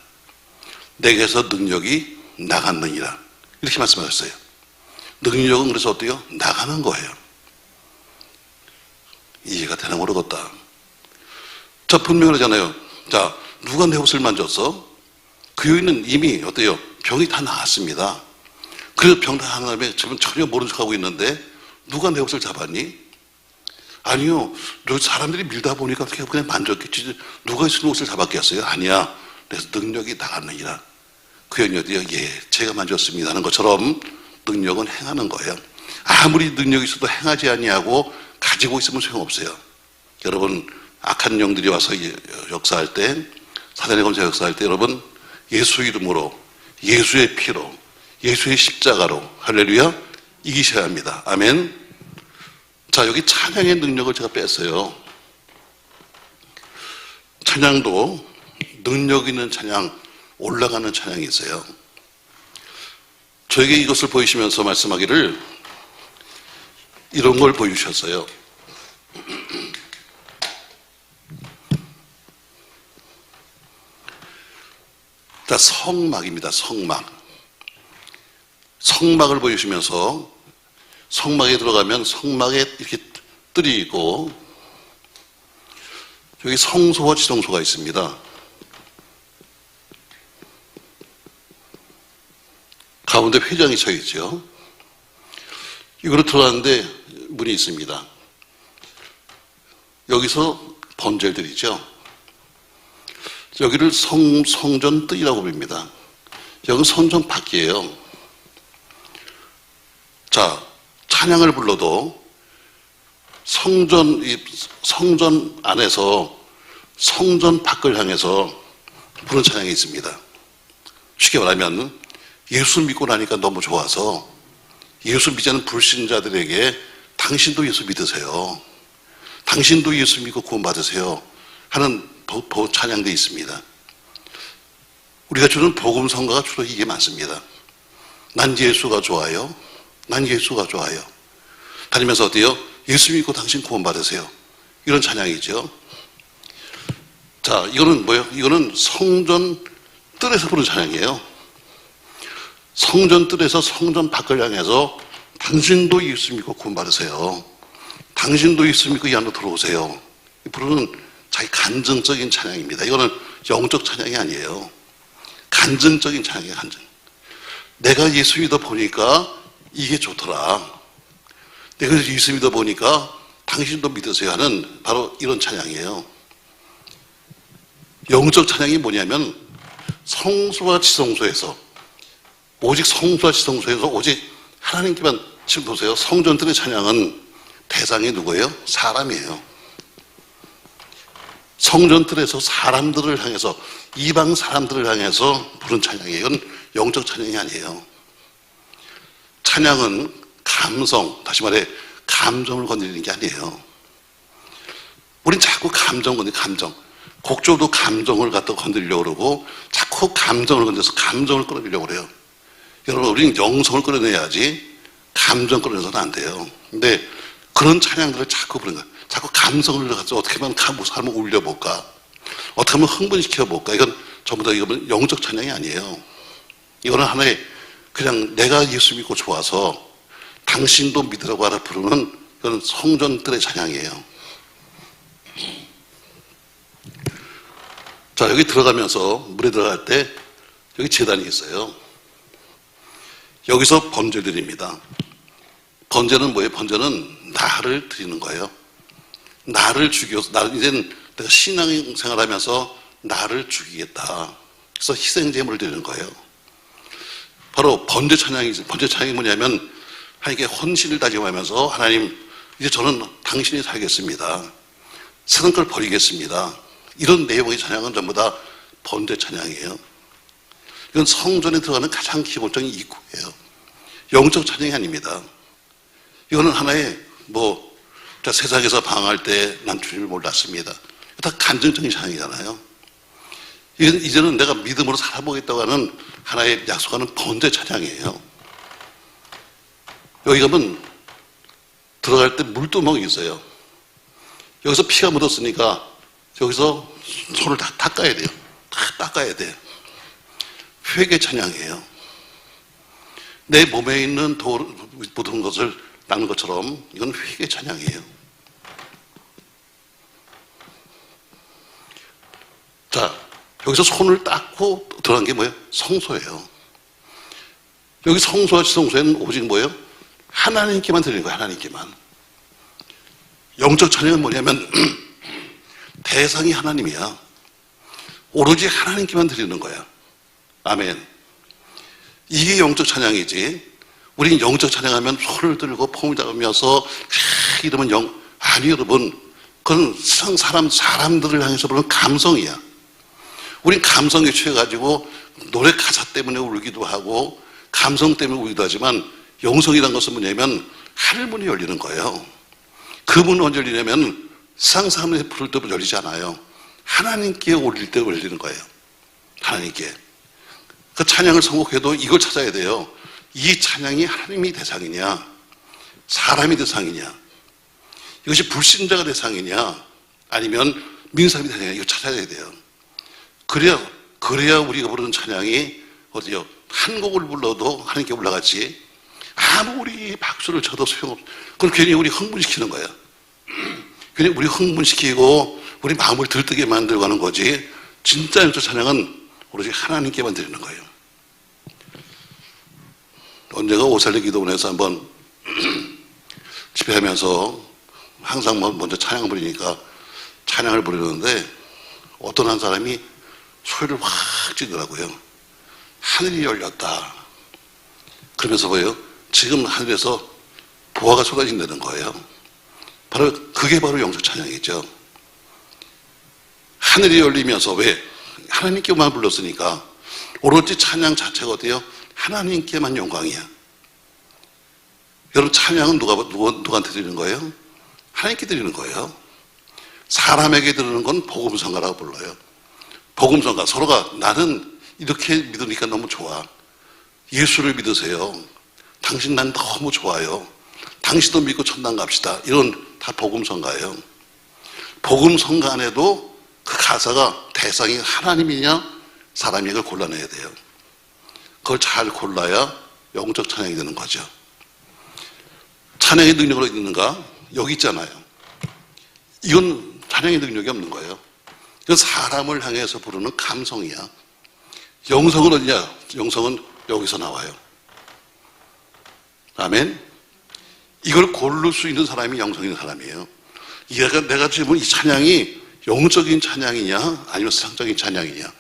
내게서 능력이 나갔느니라. 이렇게 말씀하셨어요. 능력은 그래서 어때요? 나가는 거예요. 이해가 되나 모르겠다. 자, 분명하잖아요. 자, 누가 내 옷을 만졌어? 그 여인은 이미 어때요? 병이 다 나았습니다. 그래서 병 다 나은 다음에 지금 전혀 모른 척하고 있는데 누가 내 옷을 잡았니? 아니요. 사람들이 밀다 보니까 어떻게 그냥 만졌겠지. 누가 있으면 옷을 잡았겠어요? 아니야. 그래서 능력이 나갔느니라. 그 여인이요. 예, 제가 만졌습니다 하는 것처럼 능력은 행하는 거예요. 아무리 능력이 있어도 행하지 아니하고 가지고 있으면 소용없어요. 여러분, 악한 영들이 와서 역사할 때, 사단의 검사 역사할 때 여러분, 예수 이름으로, 예수의 피로, 예수의 십자가로, 할렐루야, 이기셔야 합니다. 아멘. 자, 여기 찬양의 능력을 제가 뺐어요. 찬양도 능력 있는 찬양, 올라가는 찬양이 있어요. 저에게 이것을 보이시면서 말씀하기를 이런 걸 보여주셨어요. 자, 성막입니다. 성막. 성막을 보여주시면서 성막에 들어가면 성막에 이렇게 뜰이 있고 여기 성소와 지성소가 있습니다. 가운데 회장이 서 있죠. 이거로 들어가는데 문이 있습니다. 여기서 번제들이죠. 여기를 성전 뜰이라고 부릅니다. 여기는 성전 밖이에요. 자, 찬양을 불러도 성전 안에서 성전 밖을 향해서 부르는 찬양이 있습니다. 쉽게 말하면 예수 믿고 나니까 너무 좋아서 예수 믿지 않는 불신자들에게 당신도 예수 믿으세요. 당신도 예수 믿고 구원받으세요. 하는 찬양도 있습니다. 우리가 주는 복음성가가 주로 이게 많습니다. 난 예수가 좋아요. 난 예수가 좋아요. 다니면서 어때요? 예수 믿고 당신 구원받으세요. 이런 찬양이죠. 자, 이거는 뭐예요? 이거는 성전 뜰에서 부르는 찬양이에요. 성전 뜰에서 성전 밖을 향해서 당신도 예수 믿고 구원받으세요. 당신도 예수 믿고 이 안으로 들어오세요. 부르는 자기 간증적인 찬양입니다. 이거는 영적 찬양이 아니에요. 간증적인 찬양이에요. 간증. 내가 예수 믿어 보니까 이게 좋더라. 내가 예수 믿어 보니까 당신도 믿으세요 하는 바로 이런 찬양이에요. 영적 찬양이 뭐냐면 성소와 지성소에서 오직 성소와 지성소에서 오직 하나님께만. 지금 보세요. 성전들의 찬양은 대상이 누구예요? 사람이에요. 성전들에서 사람들을 향해서 이방 사람들을 향해서 부른 찬양이에요. 이건 영적 찬양이 아니에요. 찬양은 감성, 다시 말해 감정을 건드리는 게 아니에요. 우린 자꾸 감정 건드리는 감정. 곡조도 감정을 갖다 건드리려고 그러고 자꾸 감정을 건드려서 감정을 끌어내려고 그래요. 여러분, 우리는 영성을 끌어내야지 감정 끌어내서는 안 돼요. 근데 그런 찬양들을 자꾸 부르는 거예요. 자꾸 감성을 가지고 어떻게 하면 삶을 울려볼까? 어떻게 하면 흥분시켜볼까? 이건 전부 다 이건 영적 찬양이 아니에요. 이거는 하나의 그냥 내가 예수 믿고 좋아서 당신도 믿으라고 하라 부르는 그런 성전들의 찬양이에요. 자, 여기 들어가면서 물에 들어갈 때 여기 제단이 있어요. 여기서 번제 드립니다. 번제는 뭐예요? 번제는 나를 드리는 거예요. 나를 죽여서, 이제는 내가 신앙생활 하면서 나를 죽이겠다. 그래서 희생제물을 드리는 거예요. 바로 번제 찬양이죠. 번제 찬양이 뭐냐면 하나님께 헌신을 다짐하면서 하나님, 이제 저는 당신이 살겠습니다. 세상 걸 버리겠습니다. 이런 내용의 찬양은 전부 다 번제 찬양이에요. 이건 성전에 들어가는 가장 기본적인 입구예요. 영적 찬양이 아닙니다. 이거는 하나의 세상에서 방황할 때 난 주님을 몰랐습니다. 다 간증적인 찬양이잖아요. 이제는 내가 믿음으로 살아보겠다고 하는 하나의 약속하는 번제 찬양이에요. 여기 가면 들어갈 때 물두멍이 있어요. 여기서 피가 묻었으니까 여기서 손을 다 닦아야 돼요. 다 닦아야 돼요. 회개 찬양이에요. 내 몸에 있는 묻은 것을 닦는 것처럼 이건 회개 찬양이에요. 자, 여기서 손을 닦고 들어간 게 뭐예요? 성소예요. 여기 성소와 지성소에는 오직 뭐예요? 하나님께만 드리는 거예요. 하나님께만. 영적 찬양은 뭐냐면 대상이 하나님이야. 오로지 하나님께만 드리는 거야. 아멘. 이게 영적 찬양이지. 우린 영적 찬양하면 손을 들고 폼을 잡으면서 이러면 아니 여러분, 그건 사람들을 향해서 부르는 감성이야. 우린 감성에 취해가지고 노래 가사 때문에 울기도 하고 감성 때문에 울기도 하지만 영성이라는 것은 뭐냐면 하늘문이 열리는 거예요. 그 문은 언제 열리냐면 사람들이 부를 때 열리지 않아요. 하나님께 올릴 때 열리는 거예요. 하나님께. 그 찬양을 선곡해도 이걸 찾아야 돼요. 이 찬양이 하나님이 대상이냐 사람이 대상이냐, 이것이 불신자가 대상이냐 아니면 민사람이 대상이냐, 이거 찾아야 돼요. 그래야 우리가 부르는 찬양이 어디요? 한 곡을 불러도 하나님께 올라가지, 아무리 박수를 쳐도 소용없어. 그건 괜히 우리 흥분시키는 거야. 괜히 우리 흥분시키고 우리 마음을 들뜨게 만들고 하는 거지, 진짜 영적 찬양은 오로지 하나님께만 드리는 거예요. 언제가 오살리 기도원에서 한번 집회하면서 항상 먼저 찬양 부르니까 찬양을 부르는데 어떤 한 사람이 소리를 확 지르더라고요. 하늘이 열렸다. 그러면서 뭐예요? 지금 하늘에서 보화가 쏟아진다는 거예요. 그게 바로 영적 찬양이죠. 하늘이 열리면서 왜? 하나님께만 불렀으니까 오로지 찬양 자체가 어때요? 하나님께만 영광이야. 여러분, 찬양은 누구한테 드리는 거예요? 하나님께 드리는 거예요. 사람에게 드리는 건 복음성가라고 불러요. 복음성가. 서로가 나는 이렇게 믿으니까 너무 좋아. 예수를 믿으세요. 당신 난 너무 좋아요. 당신도 믿고 천당 갑시다. 이런 다 복음성가예요. 복음성가 안에도 그 가사가 대상이 하나님이냐 사람이냐 를 골라내야 돼요. 그걸 잘 골라야 영적 찬양이 되는 거죠. 찬양의 능력으로 있는가? 여기 있잖아요. 이건 찬양의 능력이 없는 거예요. 이건 사람을 향해서 부르는 감성이야. 영성은 어디냐? 영성은 여기서 나와요. 아멘? 이걸 고를 수 있는 사람이 영성 있는 사람이에요. 내가 지금 이 찬양이 영적인 찬양이냐 아니면 세상적인 찬양이냐,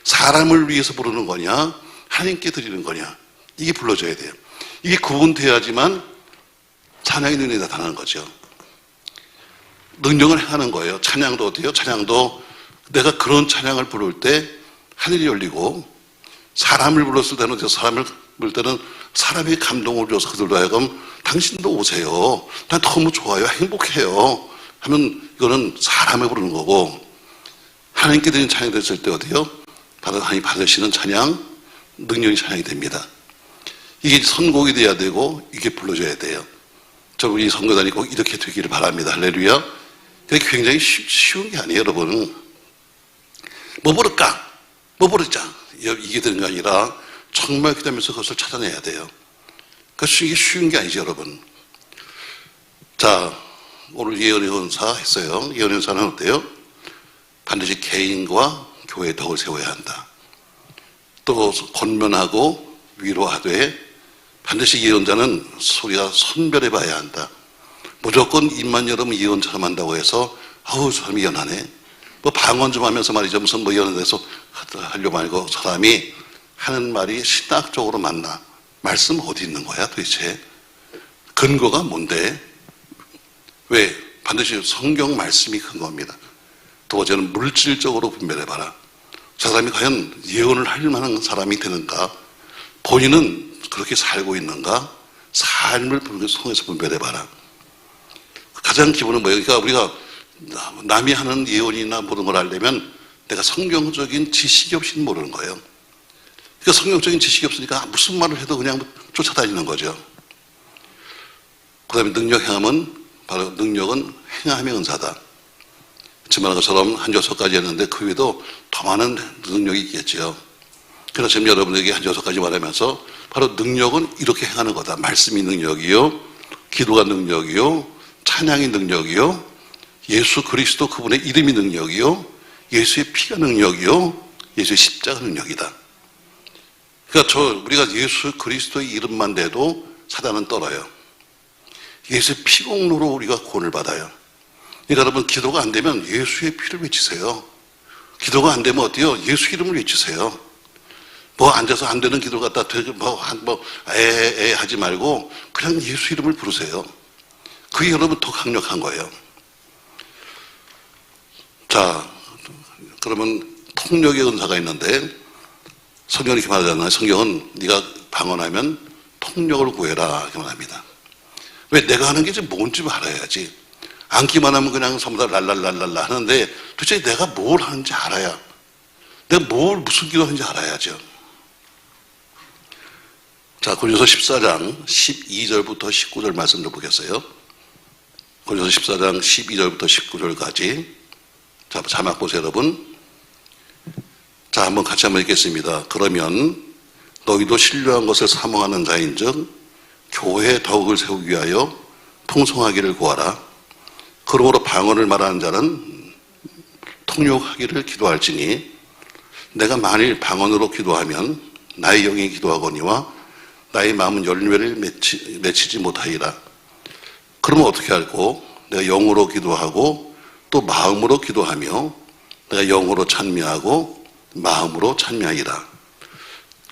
사람을 위해서 부르는 거냐 하나님께 드리는 거냐, 이게 불러줘야 돼요. 이게 구분돼야지만 찬양의 능력이 나타나는 거죠. 능력을 행하는 거예요. 찬양도 어때요? 찬양도 내가 그런 찬양을 부를 때 하늘이 열리고, 사람을 불렀을 때는 사람을 부를 때는 사람이 감동을 줘서 그들도 하여금 당신도 오세요. 난 너무 좋아요. 행복해요. 하면 이거는 사람을 부르는 거고, 하나님께 드리는 찬양이 됐을 때 어때요? 하나님 받으시는 찬양, 능력이 찬양이 됩니다. 이게 선곡이 돼야 되고 이게 불러줘야 돼요. 우리 선거단이 꼭 이렇게 되기를 바랍니다. 할렐루야. 그게 굉장히 쉬운 게 아니에요, 여러분. 뭐 부를까? 뭐 부르자. 이게 되는 게 아니라 정말 기도하면서 그것을 찾아내야 돼요. 그러니까 이게 쉬운 게 아니죠, 여러분. 자, 오늘 예언연사 했어요. 예언연사는 어때요? 반드시 개인과 교회의 덕을 세워야 한다. 또 권면하고 위로하되 반드시 예언자는 소리가 선별해 봐야 한다. 무조건 입만 열으면 예언처럼 한다고 해서 아우 저 사람이 예언하네, 뭐 방언 좀 하면서 말이죠, 무슨 뭐 예언에서 하려고 말고 사람이 하는 말이 신학적으로 맞나? 말씀 어디 있는 거야 도대체? 근거가 뭔데? 왜? 반드시 성경 말씀이 근거입니다. 두 번째는 물질적으로 분별해봐라. 저 사람이 과연 예언을 할 만한 사람이 되는가? 본인은 그렇게 살고 있는가? 삶을 통해서 분별해봐라. 가장 기본은 뭐예요? 그러니까 우리가 남이 하는 예언이나 모든 걸 알려면 내가 성경적인 지식이 없이는 모르는 거예요. 그러니까 성경적인 지식이 없으니까 무슨 말을 해도 그냥 쫓아다니는 거죠. 그 다음에 능력 행함은, 바로 능력은 행함의 은사다. 지금 말한 것처럼 한 조서까지 했는데 그 위에도 더 많은 능력이 있겠죠. 그래서 지금 여러분에게 한 조서까지 말하면서 바로 능력은 이렇게 행하는 거다. 말씀이 능력이요, 기도가 능력이요, 찬양이 능력이요, 예수 그리스도 그분의 이름이 능력이요, 예수의 피가 능력이요, 예수의 십자가 능력이다. 그러니까 우리가 예수 그리스도의 이름만 대도 사단은 떨어요. 예수의 피공로로 우리가 구원을 받아요. 그러니까 여러분, 기도가 안 되면 예수의 피를 외치세요. 기도가 안 되면 어때요? 예수 이름을 외치세요. 뭐 앉아서 안 되는 기도 갖다 하지 말고 그냥 예수 이름을 부르세요. 그게 여러분 더 강력한 거예요. 자, 그러면 통역의 은사가 있는데 성경은 이렇게 말하잖아요. 성경은 네가 방언하면 통역을 구해라 이렇게 말합니다. 왜? 내가 하는 게 이제 뭔지 알아야지. 앉기만 하면 그냥 전부 다 랄랄랄랄라 하는데 도대체 내가 뭘 하는지 알아야, 내가 무슨 기도하는지 알아야죠. 자, 고린도서 14장 12절부터 19절 말씀 좀 보겠어요. 고린도서 14장 12절부터 19절까지. 자, 자막 보세요, 여러분. 자, 한번 같이 한번 읽겠습니다. 그러면 너희도 신뢰한 것을 사모하는 자인즉 교회의 덕을 세우기 위하여 풍성하기를 구하라. 그러므로 방언을 말하는 자는 통역하기를 기도할지니 내가 만일 방언으로 기도하면 나의 영이 기도하거니와 나의 마음은 열매를 맺히지 못하리라. 그러면 어떻게 할꼬? 내가 영으로 기도하고 또 마음으로 기도하며 내가 영으로 찬미하고 마음으로 찬미하리라.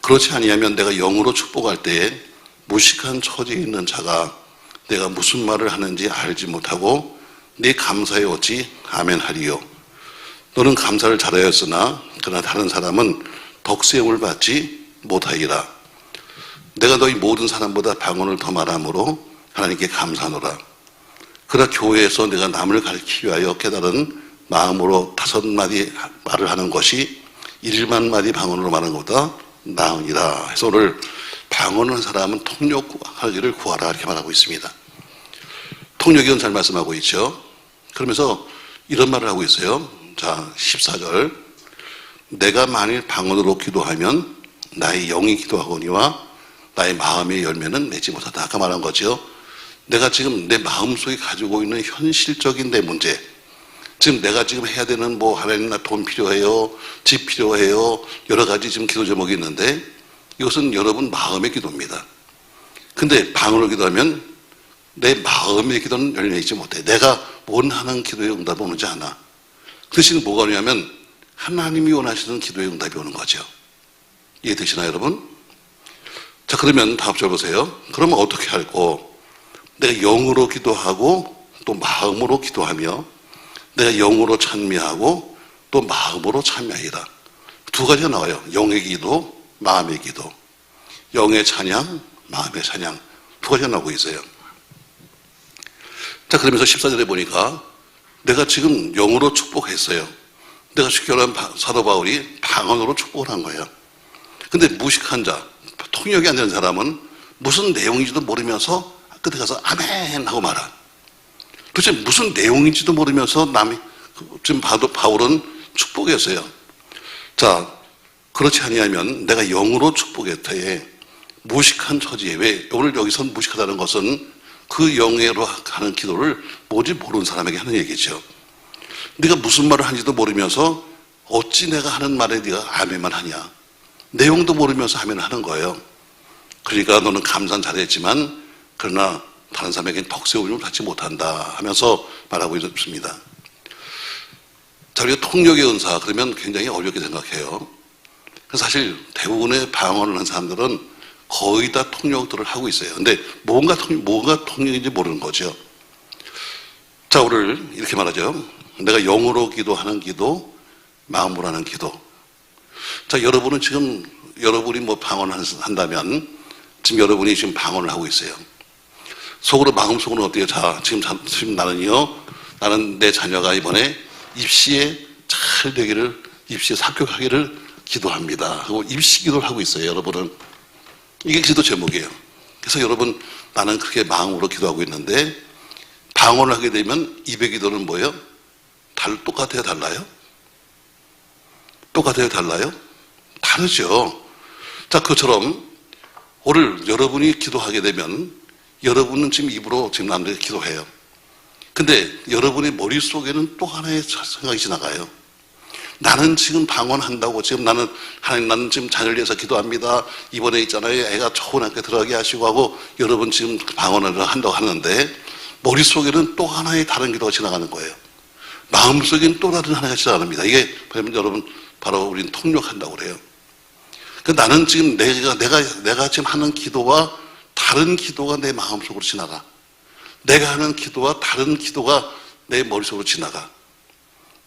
그렇지 아니하면 내가 영으로 축복할 때에 무식한 처지에 있는 자가 내가 무슨 말을 하는지 알지 못하고 네 감사에 어찌 아멘 하리요. 너는 감사를 잘하였으나 그러나 다른 사람은 덕세움을 받지 못하리라. 내가 너희 모든 사람보다 방언을 더 말함으로 하나님께 감사하노라. 그러나 교회에서 내가 남을 가르치기 위하여 깨달은 마음으로 5마디 말을 하는 것이 1만 마디 방언으로 말하는 것보다 나으니라. 해서 오늘 방언하는 사람은 통역하기를 구하라 이렇게 말하고 있습니다. 통역은 잘 말씀하고 있죠. 그러면서 이런 말을 하고 있어요. 자, 14절. 내가 만일 방언으로 기도하면 나의 영이 기도하거니와 나의 마음의 열매는 맺지 못하다. 아까 말한 거죠. 내가 지금 내 마음속에 가지고 있는 현실적인 내 문제, 지금 내가 지금 해야 되는 뭐 하나님 나 돈 필요해요, 집 필요해요, 여러 가지 지금 기도 제목이 있는데 이것은 여러분 마음의 기도입니다. 근데 방언으로 기도하면 내 마음의 기도는 열려있지 못해. 내가 원하는 기도의 응답이 오지 않아. 그 대신 뭐가 오냐면 하나님이 원하시는 기도의 응답이 오는 거죠. 이해되시나요, 여러분? 자, 그러면 다음 절 보세요. 그러면 어떻게 할꼬? 내가 영으로 기도하고 또 마음으로 기도하며 내가 영으로 찬미하고 또 마음으로 찬미하리라. 두 가지가 나와요. 영의 기도, 마음의 기도. 영의 찬양, 마음의 찬양. 두 가지가 나오고 있어요. 자, 그러면서 14절에 보니까 내가 지금 영으로 축복했어요. 내가 쉽게 말하면 사도 바울이 방언으로 축복을 한 거예요. 근데 무식한 자, 통역이 안 되는 사람은 무슨 내용인지도 모르면서 끝에 가서 아멘 하고 말아. 도대체 무슨 내용인지도 모르면서 남이, 지금 바울은 축복했어요. 자, 그렇지 아니하면 내가 영으로 축복했더니 무식한 처지에, 왜 오늘 여기서 무식하다는 것은 그 영예로 하는 기도를 뭐지 모르는 사람에게 하는 얘기죠. 네가 무슨 말을 하는지도 모르면서 어찌 내가 하는 말에 네가 아멘만 하냐. 내용도 모르면서 아멘을 하는 거예요. 그러니까 너는 감사는 잘했지만 그러나 다른 사람에게는 덕세움을 받지 못한다 하면서 말하고 있습니다. 자, 우리가 통역의 은사 그러면 굉장히 어렵게 생각해요. 사실 대부분의 방언을 하는 사람들은 거의 다 통역들을 하고 있어요. 근데 뭐가 통역인지 모르는 거죠. 자, 오늘 이렇게 말하죠. 내가 영으로 기도하는 기도, 마음으로 하는 기도. 자, 여러분은 지금 여러분이 뭐 방언을 한다면 지금 여러분이 지금 방언을 하고 있어요. 속으로 마음속으로 어때요? 자, 지금 나는 내 자녀가 이번에 입시에 잘 되기를, 입시에 합격하기를 기도합니다. 그리고 입시 기도를 하고 있어요. 여러분은 이게 기도 제목이에요. 그래서 여러분 나는 그렇게 마음으로 기도하고 있는데 방언을 하게 되면 입의 기도는 뭐예요? 똑같아요? 달라요? 똑같아요? 달라요? 다르죠. 자, 그처럼 오늘 여러분이 기도하게 되면 여러분은 지금 입으로 지금 남들에게 기도해요. 근데 여러분의 머릿속에는 또 하나의 생각이 지나가요. 나는 지금 방언한다고 지금 나는 지금 자녀를 위해서 기도합니다. 이번에 있잖아요. 애가 좋은 학교 들어가게 하시고 하고 여러분 지금 방언을 한다고 하는데 머릿속에는 또 하나의 다른 기도가 지나가는 거예요. 마음속엔 또 다른 하나가 지나갑니다. 이게 보면 여러분 바로 우리는 통역한다고 그래요. 그러니까 나는 지금 내가 지금 하는 기도와 다른 기도가 내 마음속으로 지나가. 내가 하는 기도와 다른 기도가 내 머릿속으로 지나가.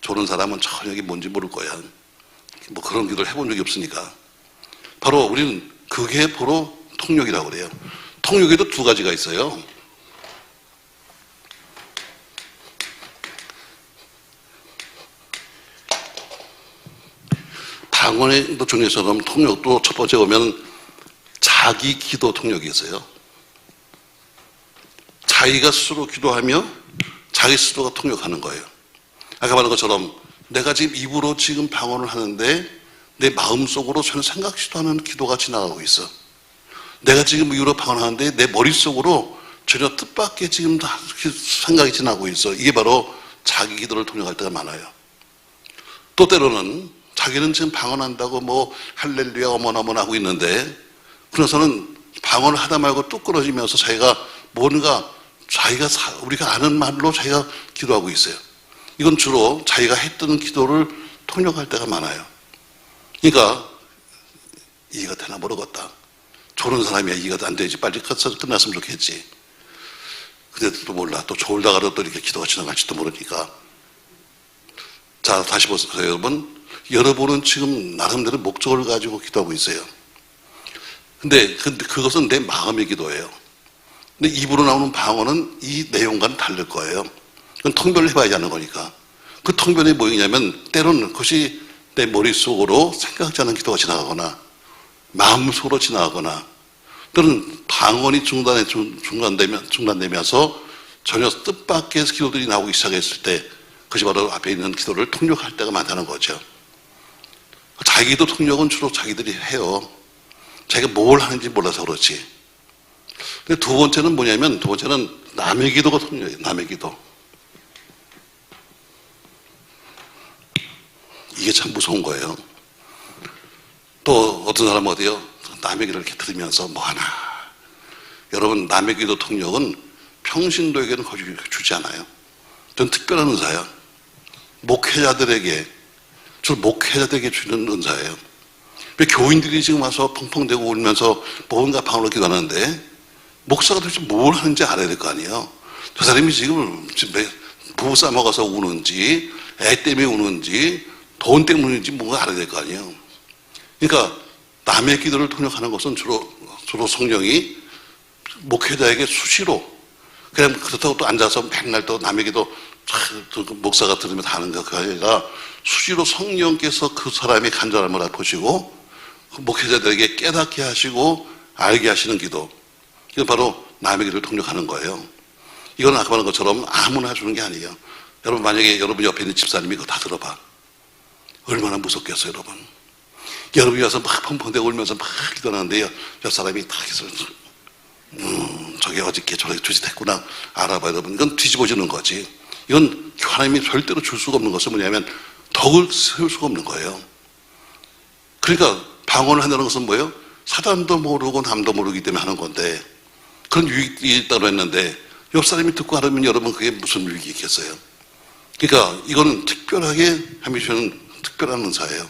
저런 사람은 전혀 이게 뭔지 모를 거야. 뭐 그런 기도를 해본 적이 없으니까. 바로 우리는 그게 바로 통역이라고 그래요. 통역에도 두 가지가 있어요. 방언의 중에서는 통역도 첫 번째 보면 자기 기도 통역이 있어요. 자기가 스스로 기도하며 자기 스스로가 통역하는 거예요. 아까 말한 것처럼 내가 지금 입으로 지금 방언을 하는데 내 마음속으로 전혀 생각지도 않은 기도가 지나가고 있어. 내가 지금 입으로 방언하는데 내 머릿속으로 전혀 뜻밖의 지금 생각이 지나고 있어. 이게 바로 자기 기도를 통역할 때가 많아요. 또 때로는 자기는 지금 방언한다고 뭐 할렐루야 어머나 하고 있는데 그래서는 방언을 하다 말고 뚝 끊어지면서 자기가 뭔가 우리가 아는 말로 자기가 기도하고 있어요. 이건 주로 자기가 했던 기도를 통역할 때가 많아요. 그러니까 이해가 되나 모르겠다. 좋은 사람이야 이해가 안 되지. 빨리 끝났으면 좋겠지. 근데 또 몰라. 또 졸다가도 또 이렇게 기도가 지나갈지도 모르니까. 자, 다시 보세요, 여러분. 여러분은 지금 나름대로 목적을 가지고 기도하고 있어요. 근데 그것은 내 마음의 기도예요. 근데 입으로 나오는 방언은 이 내용과는 다를 거예요. 그건 통변을 해봐야지 하는 거니까. 그 통변이 뭐냐면 때로는 그것이 내 머릿속으로 생각지 않은 기도가 지나가거나 마음속으로 지나가거나 또는 방언이 중단되면서 전혀 뜻밖의 기도들이 나오기 시작했을 때 그것이 바로 앞에 있는 기도를 통역할 때가 많다는 거죠. 자기도 통역은 주로 자기들이 해요. 자기가 뭘 하는지 몰라서 그렇지. 근데 두 번째는 뭐냐면 두 번째는 남의 기도가 통역이에요. 남의 기도. 이게 참 무서운 거예요. 또 어떤 사람은 어디요? 남의 기도를 이렇게 들으면서 뭐하나. 여러분 남의 기도 통역은 평신도에게는 거의 주지 않아요. 전 특별한 은사야. 주로 목회자들에게 주는 은사예요. 왜 교인들이 지금 와서 펑펑대고 울면서 뭔가 방언으로 기도하는데 목사가 도대체 뭘 하는지 알아야 될 거 아니에요. 저 사람이 지금 부부 싸먹어서 우는지 애 때문에 우는지 돈 때문인지 뭔가 알아야 될 거 아니에요. 그러니까 남의 기도를 통역하는 것은 주로 성령이 목회자에게 수시로 그냥 그렇다고 또 앉아서 맨날 또 남의 기도 목사가 들으면 다 하는 거 아니라 수시로 성령께서 그 사람의 간절함을 보시고 그 목회자들에게 깨닫게 하시고 알게 하시는 기도. 이건 바로 남의 기도를 통역하는 거예요. 이건 아까 말한 것처럼 아무나 해주는 게 아니에요. 여러분 만약에 여러분 옆에 있는 집사님이 그거 다 들어봐. 얼마나 무섭겠어요, 여러분. 여러분이 와서 막 펑펑대고 울면서 막 기도하는데요. 옆 사람이 다 해서 저게 어저께 저렇게 주짓했구나 알아봐. 여러분 이건 뒤집어지는 거지. 이건 하나님이 절대로 줄 수가 없는 것은 뭐냐면 덕을 세울 수가 없는 거예요. 그러니까 방언을 한다는 것은 뭐예요? 사단도 모르고 남도 모르기 때문에 하는 건데 그런 유익이 있다고 했는데 옆 사람이 듣고 하려면 여러분 그게 무슨 유익이 있겠어요? 그러니까 이거는 특별하게 하나님이 주는 특별한 은사예요.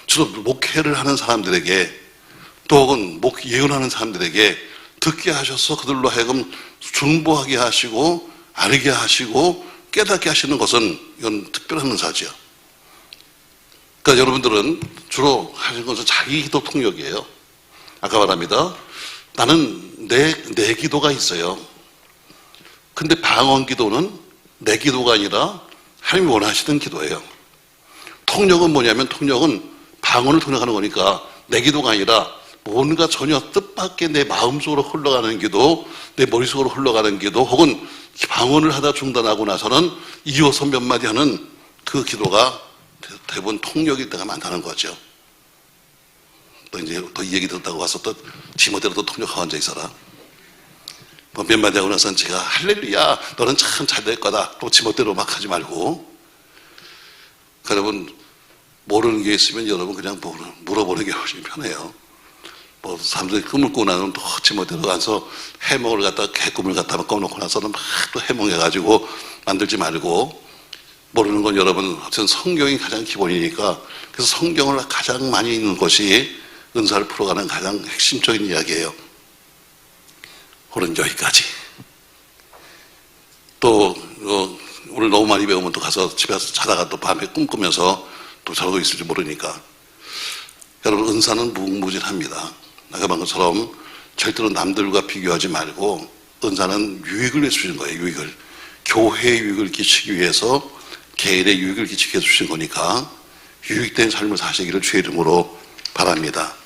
주로 목회를 하는 사람들에게 또 혹은 예언하는 사람들에게 듣게 하셔서 그들로 하여금 중보하게 하시고 알게 하시고 깨닫게 하시는 것은 이건 특별한 은사죠. 그러니까 여러분들은 주로 하시는 것은 자기 기도 통역이에요. 아까 말합니다. 나는 내 기도가 있어요. 근데 방언 기도는 내 기도가 아니라 하나님이 원하시던 기도예요. 통역은 뭐냐면 통역은 방언을 통역하는 거니까 내 기도가 아니라 뭔가 전혀 뜻밖의 내 마음속으로 흘러가는 기도, 내 머릿속으로 흘러가는 기도 혹은 방언을 하다 중단하고 나서는 이어서 몇 마디 하는 그 기도가 대부분 통역일 때가 많다는 거죠. 또 이제 또 이 얘기 듣다고 와서 또 디모데로 또 통역하고 앉아 있어라. 뭐 몇 마디 하고 나서는 제가 할렐루야 너는 참 잘 될 거다. 또 디모데로 막 하지 말고. 여러분 모르는 게 있으면 여러분 그냥 물어보는 게 훨씬 편해요. 뭐 사람들이 꿈을 꾸고 나면 또 디모데로 가서 해몽을 갖다가 개꿈을 갖다가 꺼놓고 나서는 막 또 해몽해가지고 만들지 말고 모르는 건 여러분, 하여튼 성경이 가장 기본이니까, 그래서 성경을 가장 많이 읽는 것이 은사를 풀어가는 가장 핵심적인 이야기예요. 오늘 여기까지. 또 오늘 너무 많이 배우면 또 가서 집에서 자다가 또 밤에 꿈꾸면서 또 저러고 있을지 모르니까. 여러분, 은사는 무궁무진합니다. 아까 본 것처럼 절대로 남들과 비교하지 말고 은사는 유익을 해주시는 거예요. 유익을. 교회에 유익을 끼치기 위해서 개인의 유익을 끼치게 해주신 거니까 유익된 삶을 사시기를 주의 이름으로 바랍니다.